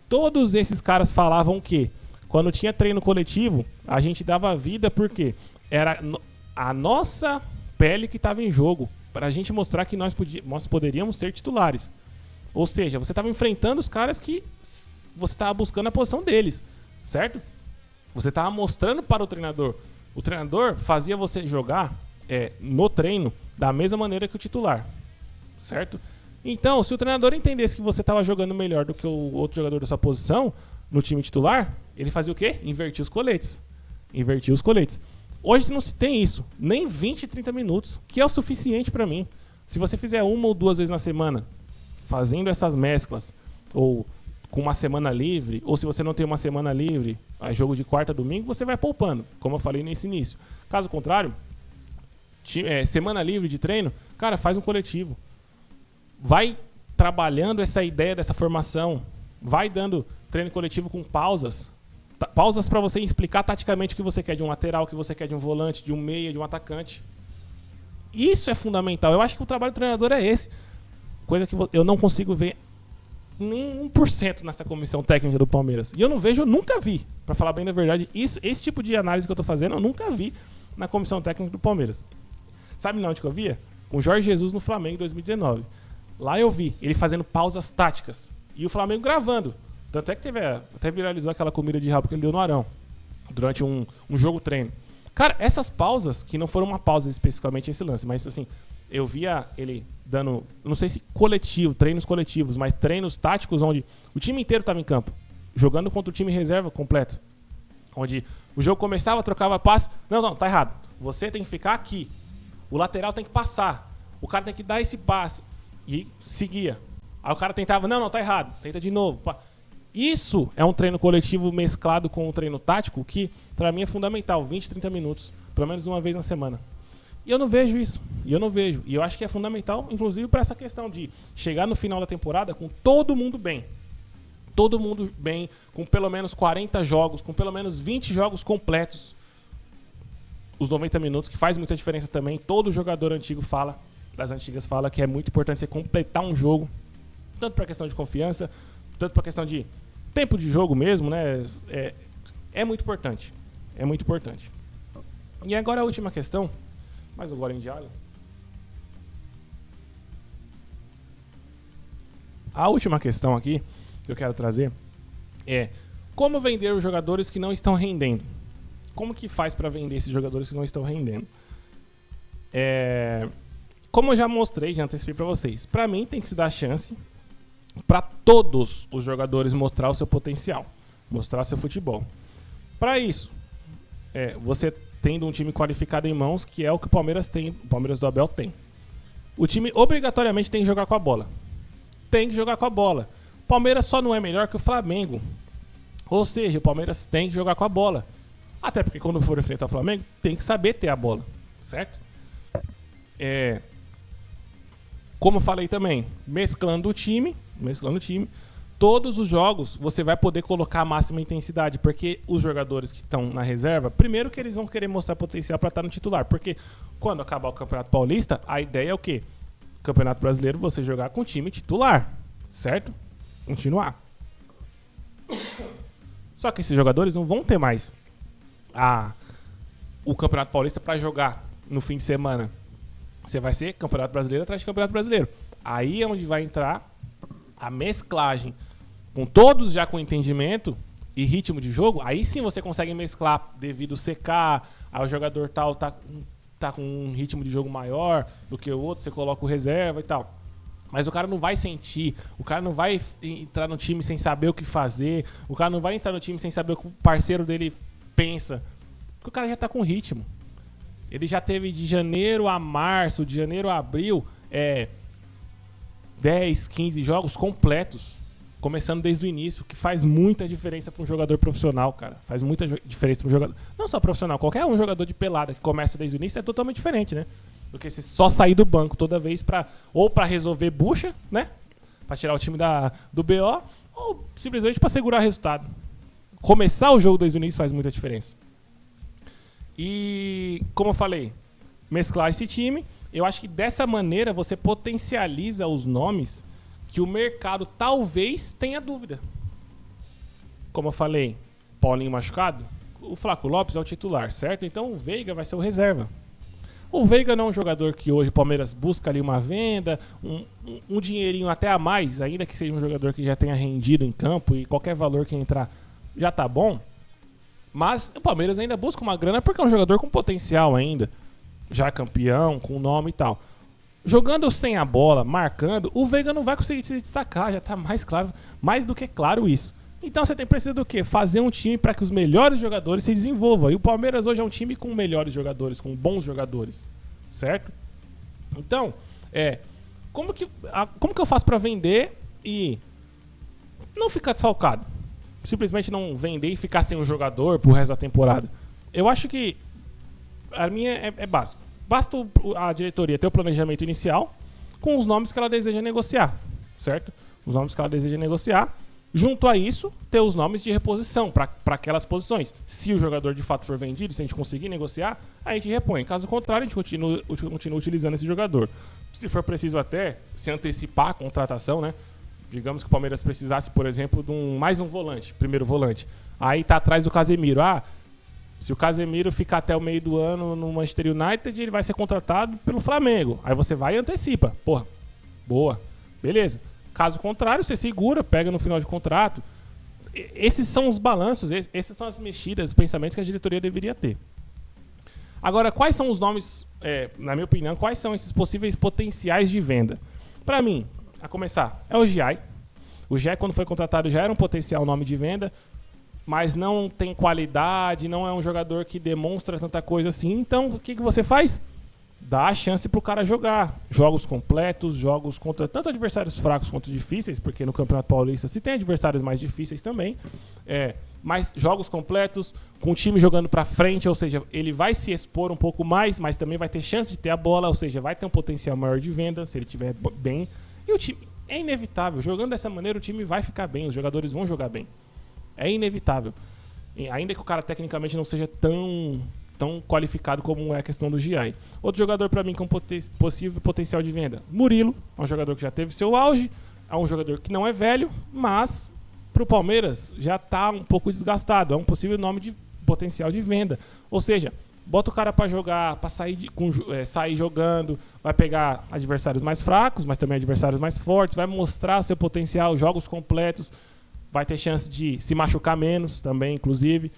todos esses caras falavam que quando tinha treino coletivo, a gente dava vida porque era a nossa pele que estava em jogo, para a gente mostrar que nós poderíamos ser titulares. Ou seja, você estava enfrentando os caras que você estava buscando a posição deles, certo? Você estava mostrando para o treinador. O treinador fazia você jogar no treino da mesma maneira que o titular, certo? Então, se o treinador entendesse que você estava jogando melhor do que o outro jogador da sua posição no time titular, ele fazia o quê? Invertia os coletes. Hoje não se tem isso, nem 20, 30 minutos, que é o suficiente para mim. Se você fizer 1 ou 2 vezes na semana, fazendo essas mesclas, ou com uma semana livre, ou se você não tem uma semana livre, jogo de quarta a domingo, você vai poupando, como eu falei nesse início. Caso contrário, semana livre de treino, cara, faz um coletivo. Vai trabalhando essa ideia dessa formação, vai dando treino coletivo com pausas. Pausas para você explicar taticamente o que você quer de um lateral, o que você quer de um volante, de um meia, de um atacante. Isso é fundamental. Eu acho que o trabalho do treinador é esse. Coisa que eu não consigo ver nem 1% nessa comissão técnica do Palmeiras. E eu não vejo, eu nunca vi, para falar bem da verdade, esse tipo de análise que eu estou fazendo, eu nunca vi na comissão técnica do Palmeiras. Sabe onde que eu via? Com o Jorge Jesus no Flamengo em 2019. Lá eu vi ele fazendo pausas táticas. E o Flamengo gravando. Tanto é que até viralizou aquela comida de rabo que ele deu no Arão, durante um jogo treino. Cara, essas pausas, que não foram uma pausa especificamente esse lance, mas assim, eu via ele dando, não sei se treinos coletivos, mas treinos táticos onde o time inteiro estava em campo, jogando contra o time reserva completo. Onde o jogo começava, trocava passe. Não, tá errado. Você tem que ficar aqui. O lateral tem que passar. O cara tem que dar esse passe. E seguia. Aí o cara tentava, não, tá errado. Tenta de novo. Isso é um treino coletivo mesclado com um treino tático que, para mim, é fundamental. 20, 30 minutos. Pelo menos uma vez na semana. E eu não vejo isso. E eu acho que é fundamental, inclusive, para essa questão de chegar no final da temporada com todo mundo bem. Todo mundo bem, com pelo menos 40 jogos, com pelo menos 20 jogos completos. Os 90 minutos, que faz muita diferença também. Todo jogador antigo das antigas fala que é muito importante você completar um jogo. Tanto para questão de confiança, tanto para questão de tempo de jogo mesmo, né? É muito importante. É muito importante. E agora a última questão. Mais um golinho de água. A última questão aqui que eu quero trazer é como vender os jogadores que não estão rendendo. Como que faz para vender esses jogadores que não estão rendendo? como eu já mostrei, já antecipei para vocês, para mim tem que se dar chance para todos os jogadores mostrar o seu potencial, mostrar seu futebol. Para isso, você tendo um time qualificado em mãos, que é o que o Palmeiras tem, o Palmeiras do Abel tem. O time obrigatoriamente tem que jogar com a bola. Tem que jogar com a bola. O Palmeiras só não é melhor que o Flamengo. Ou seja, o Palmeiras tem que jogar com a bola. Até porque quando for enfrentar o Flamengo, tem que saber ter a bola. Certo? Como eu falei também, mesclando o time, todos os jogos você vai poder colocar a máxima intensidade, porque os jogadores que estão na reserva, primeiro que eles vão querer mostrar potencial para estar no titular, porque quando acabar o Campeonato Paulista, a ideia é o quê? Campeonato Brasileiro, você jogar com o time titular, certo? Continuar. Só que esses jogadores não vão ter mais o Campeonato Paulista para jogar no fim de semana. Você vai ser Campeonato Brasileiro atrás de Campeonato Brasileiro. Aí é onde vai entrar a mesclagem, com todos já com entendimento e ritmo de jogo. Aí sim você consegue mesclar devido secar, aí o jogador tal tá com um ritmo de jogo maior do que o outro, você coloca o reserva e tal. Mas o cara não vai sentir, o cara não vai entrar no time sem saber o que fazer, o cara não vai entrar no time sem saber o que o parceiro dele pensa, porque o cara já tá com ritmo. Ele já teve de janeiro a março, de janeiro a abril, 10, 15 jogos completos, começando desde o início, que faz muita diferença para um jogador profissional, cara. Faz muita diferença para um jogador, não só profissional, qualquer um jogador de pelada que começa desde o início é totalmente diferente, né? Do que você só sair do banco toda vez ou para resolver bucha, né? Para tirar o time do BO, ou simplesmente para segurar o resultado. Começar o jogo desde o início faz muita diferença. E, como eu falei, mesclar esse time, eu acho que dessa maneira você potencializa os nomes que o mercado talvez tenha dúvida. Como eu falei, Paulinho machucado, o Flaco Lopes é o titular, certo? Então o Veiga vai ser o reserva. O Veiga não é um jogador que hoje o Palmeiras busca ali uma venda, um dinheirinho até a mais, ainda que seja um jogador que já tenha rendido em campo e qualquer valor que entrar já tá bom. Mas o Palmeiras ainda busca uma grana porque é um jogador com potencial ainda. Já campeão, com nome e tal. Jogando sem a bola, marcando, o Veiga não vai conseguir se destacar. Já tá mais do que claro isso. Então você precisa do quê? Fazer um time para que os melhores jogadores se desenvolvam. E o Palmeiras hoje é um time com melhores jogadores, com bons jogadores. Certo? Então, como que eu faço para vender e não ficar desfalcado? Simplesmente não vender e ficar sem um jogador pro resto da temporada. Eu acho que a minha é básico. Basta a diretoria ter o planejamento inicial com os nomes que ela deseja negociar, certo? Os nomes que ela deseja negociar. Junto a isso, ter os nomes de reposição para aquelas posições. Se o jogador de fato for vendido, se a gente conseguir negociar, a gente repõe. Caso contrário, a gente continua utilizando esse jogador. Se for preciso até se antecipar a contratação, né? Digamos que o Palmeiras precisasse, por exemplo, de mais um volante, primeiro volante. Aí tá atrás do Casemiro. Se o Casemiro ficar até o meio do ano no Manchester United, ele vai ser contratado pelo Flamengo. Aí você vai e antecipa. Porra, boa. Beleza. Caso contrário, você segura, pega no final de contrato. Esses são os balanços, essas são as mexidas, os pensamentos que a diretoria deveria ter. Agora, quais são os nomes, na minha opinião, quais são esses possíveis potenciais de venda? Para mim, a começar, é o Giai. O Giai, quando foi contratado, já era um potencial nome de venda, mas não tem qualidade, não é um jogador que demonstra tanta coisa assim. Então, o que você faz? Dá a chance pro cara jogar. Jogos completos, jogos contra tanto adversários fracos quanto difíceis, porque no Campeonato Paulista se tem adversários mais difíceis também. Mas jogos completos, com o time jogando pra frente, ou seja, ele vai se expor um pouco mais, mas também vai ter chance de ter a bola, ou seja, vai ter um potencial maior de venda, se ele estiver bem. E o time é inevitável. Jogando dessa maneira, o time vai ficar bem, os jogadores vão jogar bem. É inevitável. E ainda que o cara tecnicamente não seja tão qualificado como é a questão do Giai. Outro jogador para mim com possível potencial de venda, Murilo, é um jogador que já teve seu auge, é um jogador que não é velho, mas pro Palmeiras já tá um pouco desgastado, é um possível nome de potencial de venda. Ou seja, bota o cara para jogar, para sair jogando, vai pegar adversários mais fracos, mas também adversários mais fortes, vai mostrar seu potencial, jogos completos, vai ter chance de se machucar menos também, inclusive.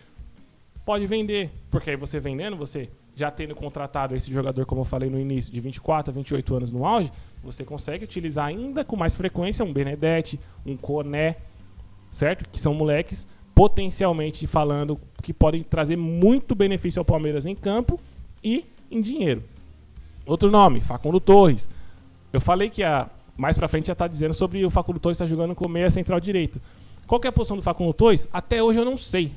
Pode vender, porque aí você vendendo, você já tendo contratado esse jogador, como eu falei no início, de 24 a 28 anos no auge, você consegue utilizar ainda com mais frequência um Benedetti, um Koné, certo? Que são moleques, potencialmente falando, que podem trazer muito benefício ao Palmeiras em campo e em dinheiro. Outro nome, Facundo Torres. Eu falei que mais pra frente já tá dizendo sobre o Facundo Torres estar jogando com meia central direito. Qual que é a posição do Facundo Torres? Até hoje eu não sei.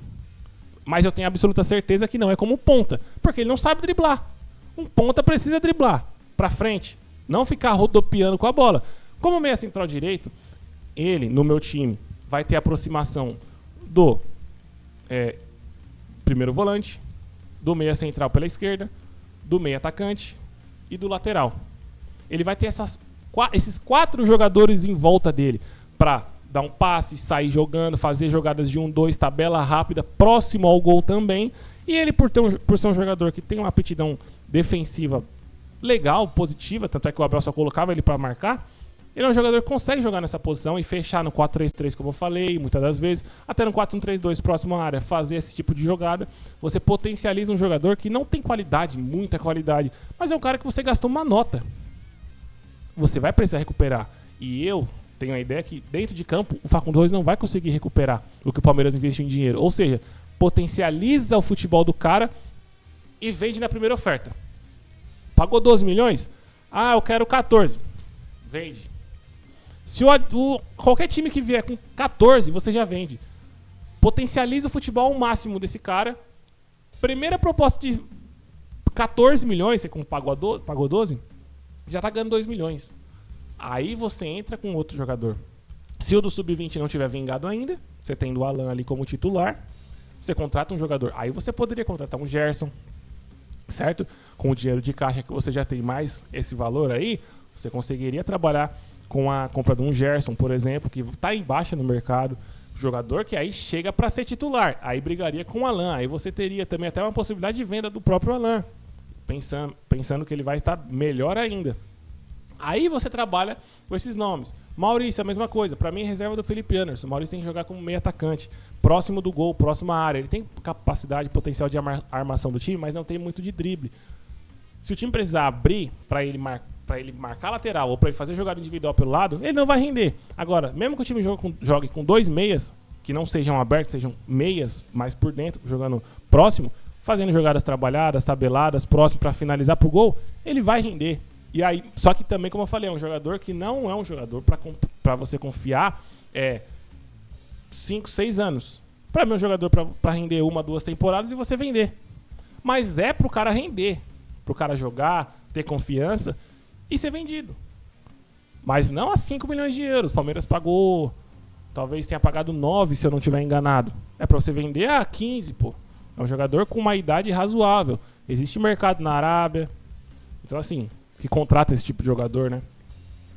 Mas eu tenho absoluta certeza que não é como ponta, porque ele não sabe driblar. Um ponta precisa driblar pra frente, não ficar rodopiando com a bola. Como meia central direito, ele, no meu time, vai ter aproximação do primeiro volante, do meia central pela esquerda, do meia atacante e do lateral. Ele vai ter esses 4 jogadores em volta dele para dar um passe, sair jogando, fazer jogadas de 1-2, tabela rápida, próximo ao gol também. E ele, por ser um jogador que tem uma aptidão defensiva legal, positiva, tanto é que o Abel só colocava ele para marcar, ele é um jogador que consegue jogar nessa posição e fechar no 4-3-3, como eu falei, muitas das vezes, até no 4-1-3-2, próximo à área, fazer esse tipo de jogada. Você potencializa um jogador que não tem qualidade, muita qualidade, mas é um cara que você gastou uma nota. Você vai precisar recuperar. E eu tenho a ideia que dentro de campo o Facundo Torres não vai conseguir recuperar o que o Palmeiras investiu em dinheiro. Ou seja, potencializa o futebol do cara e vende na primeira oferta. Pagou 12 milhões? Ah, eu quero 14. Vende. Se qualquer time que vier com 14, você já vende. Potencializa o futebol ao máximo desse cara. Primeira proposta de 14 milhões, você pagou 12, já tá ganhando 2 milhões. Aí você entra com outro jogador. Se o do Sub-20 não tiver vingado ainda, você tem o Alan ali como titular, você contrata um jogador. Aí você poderia contratar um Gerson, certo? Com o dinheiro de caixa que você já tem mais esse valor aí, você conseguiria trabalhar com a compra de um Gerson, por exemplo, que está em baixa no mercado. Jogador que aí chega para ser titular. Aí brigaria com o Alan. Aí você teria também até uma possibilidade de venda do próprio Alan. Pensando que ele vai estar melhor ainda. Aí você trabalha com esses nomes. Maurício, a mesma coisa. Para mim, é reserva do Felipe Anderson. O Maurício tem que jogar como meio atacante. Próximo do gol, próximo à área. Ele tem capacidade, potencial de armação do time, mas não tem muito de drible. Se o time precisar abrir para ele marcar lateral ou para ele fazer jogada individual pelo lado, ele não vai render. Agora, mesmo que o time jogue com 2 meias, que não sejam abertos, sejam meias mais por dentro, jogando próximo, fazendo jogadas trabalhadas, tabeladas, próximo para finalizar pro gol, ele vai render. E aí, só que também, como eu falei, é um jogador que não é um jogador para você confiar 5, 6 anos. Para mim é um jogador para render 1, 2 temporadas e você vender. Mas é pro cara render, pro cara jogar, ter confiança e ser vendido. Mas não a 5 milhões de euros. O Palmeiras pagou, talvez tenha pagado 9, se eu não estiver enganado. É para você vender a 15, pô. É um jogador com uma idade razoável. Existe mercado na Arábia. Então, assim, que contrata esse tipo de jogador, né?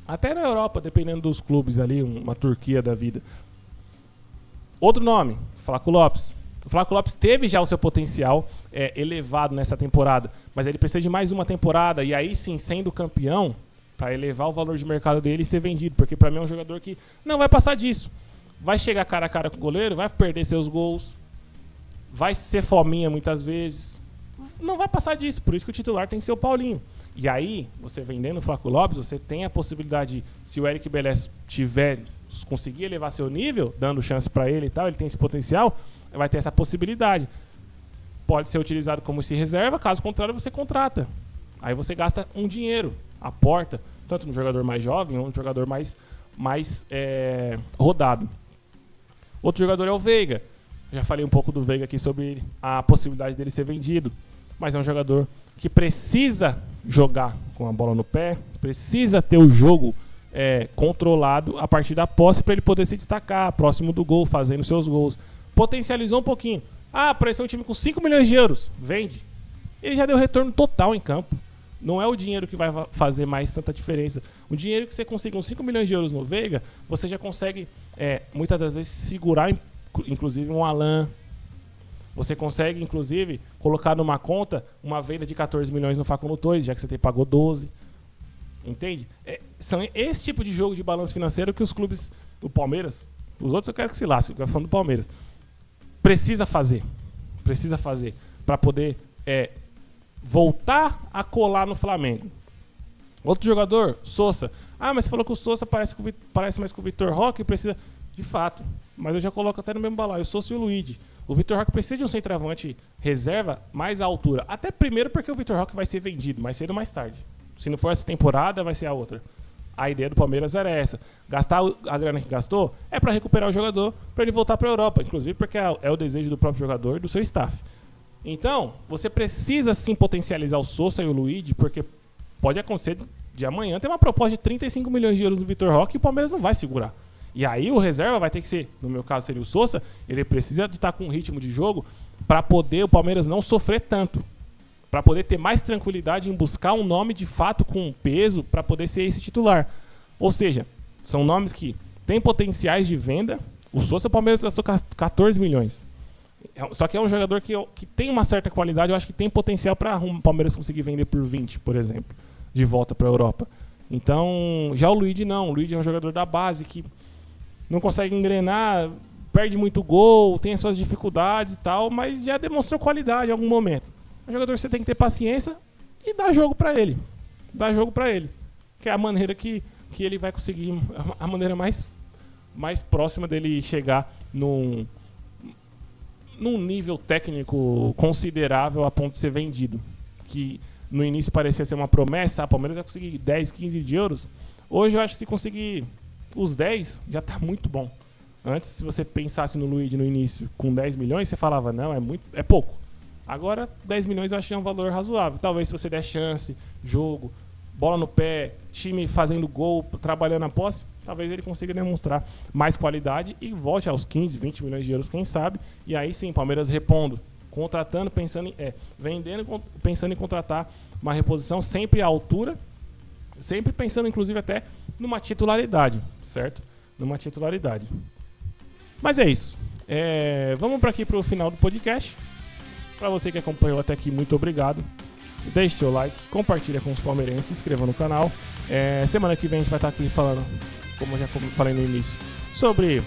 Até na Europa, dependendo dos clubes ali, uma Turquia da vida. Outro nome, Flaco Lopes. O Flaco Lopes teve já o seu potencial elevado nessa temporada, mas ele precisa de mais uma temporada, e aí sim, sendo campeão, para elevar o valor de mercado dele e ser vendido, porque para mim é um jogador que não vai passar disso. Vai chegar cara a cara com o goleiro, vai perder seus gols, vai ser fominha muitas vezes, não vai passar disso, por isso que o titular tem que ser o Paulinho. E aí, você vendendo o Flaco Lopes, você tem a possibilidade, se o Eric Belés conseguir elevar seu nível, dando chance para ele e tal, ele tem esse potencial, vai ter essa possibilidade. Pode ser utilizado como se reserva, caso contrário você contrata. Aí você gasta um dinheiro, aporta, tanto no jogador mais jovem ou no jogador mais rodado. Outro jogador é o Veiga. Já falei um pouco do Veiga aqui sobre a possibilidade dele ser vendido, mas é um jogador que precisa jogar com a bola no pé, precisa ter o jogo controlado a partir da posse para ele poder se destacar, próximo do gol, fazendo seus gols. Potencializou um pouquinho. Apareceu um time com 5 milhões de euros, vende. Ele já deu retorno total em campo. Não é o dinheiro que vai fazer mais tanta diferença. O dinheiro que você consiga uns 5 milhões de euros no Veiga, você já consegue, muitas das vezes, segurar, inclusive, um Alan. Você consegue, inclusive, colocar numa conta uma venda de 14 milhões no Facundo Torres, já que você pagou 12. Entende? São esse tipo de jogo de balanço financeiro que os clubes, o Palmeiras, os outros eu quero que se lasque, eu quero falar do Palmeiras, precisa fazer para poder voltar a colar no Flamengo. Outro jogador, Sousa. Ah, mas você falou que o Sousa parece mais com o Vitor Roque, precisa... De fato, mas eu já coloco até no mesmo balaio, o Sousa e o Luigi. O Vitor Roque precisa de um centroavante reserva mais à altura. Até primeiro porque o Vitor Roque vai ser vendido mais cedo ou mais tarde. Se não for essa temporada, vai ser a outra. A ideia do Palmeiras era essa. Gastar a grana que gastou é para recuperar o jogador, para ele voltar para a Europa. Inclusive porque é o desejo do próprio jogador e do seu staff. Então, você precisa sim potencializar o Sousa e o Luigi, porque pode acontecer de amanhã ter uma proposta de 35 milhões de euros no Vitor Roque e o Palmeiras não vai segurar. E aí o reserva vai ter que ser, no meu caso seria o Sousa, ele precisa de estar com um ritmo de jogo para poder o Palmeiras não sofrer tanto. Para poder ter mais tranquilidade em buscar um nome de fato com peso para poder ser esse titular. Ou seja, são nomes que têm potenciais de venda. O Sousa, o Palmeiras gastou 14 milhões. Só que é um jogador que tem uma certa qualidade, eu acho que tem potencial para o Palmeiras conseguir vender por 20, por exemplo, de volta para a Europa. Então, já o Luigi não. O Luigi é um jogador da base que não consegue engrenar, perde muito gol, tem as suas dificuldades e tal, mas já demonstrou qualidade em algum momento. É um jogador que você tem que ter paciência e dar jogo pra ele. Dar jogo pra ele. Que é a maneira que ele vai conseguir, a maneira mais próxima dele chegar num nível técnico considerável a ponto de ser vendido. Que no início parecia ser uma promessa, a Palmeiras vai conseguir 10, 15 de euros. Hoje eu acho que se conseguir os 10, já tá muito bom. Antes, se você pensasse no Luigi no início com 10 milhões, você falava, não, é pouco. Agora, 10 milhões eu acho que é um valor razoável. Talvez se você der chance, jogo, bola no pé, time fazendo gol, trabalhando a posse, talvez ele consiga demonstrar mais qualidade e volte aos 15, 20 milhões de euros, quem sabe. E aí sim, Palmeiras repondo, contratando, vendendo, pensando em contratar uma reposição sempre à altura, sempre pensando inclusive até numa titularidade, certo? Numa titularidade. Mas é isso. Vamos para aqui para o final do podcast. Para você que acompanhou até aqui, muito obrigado. Deixe seu like, compartilha com os palmeirenses, se inscreva no canal. Semana que vem a gente vai estar aqui falando, como eu já falei no início, sobre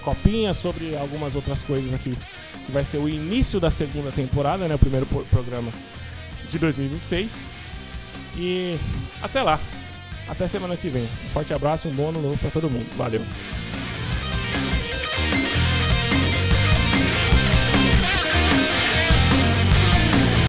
Copinha, sobre algumas outras coisas aqui, que vai ser o início da segunda temporada, né? O primeiro programa de 2026. E até lá. Até semana que vem. Um forte abraço, um bom ano novo para todo mundo. Valeu.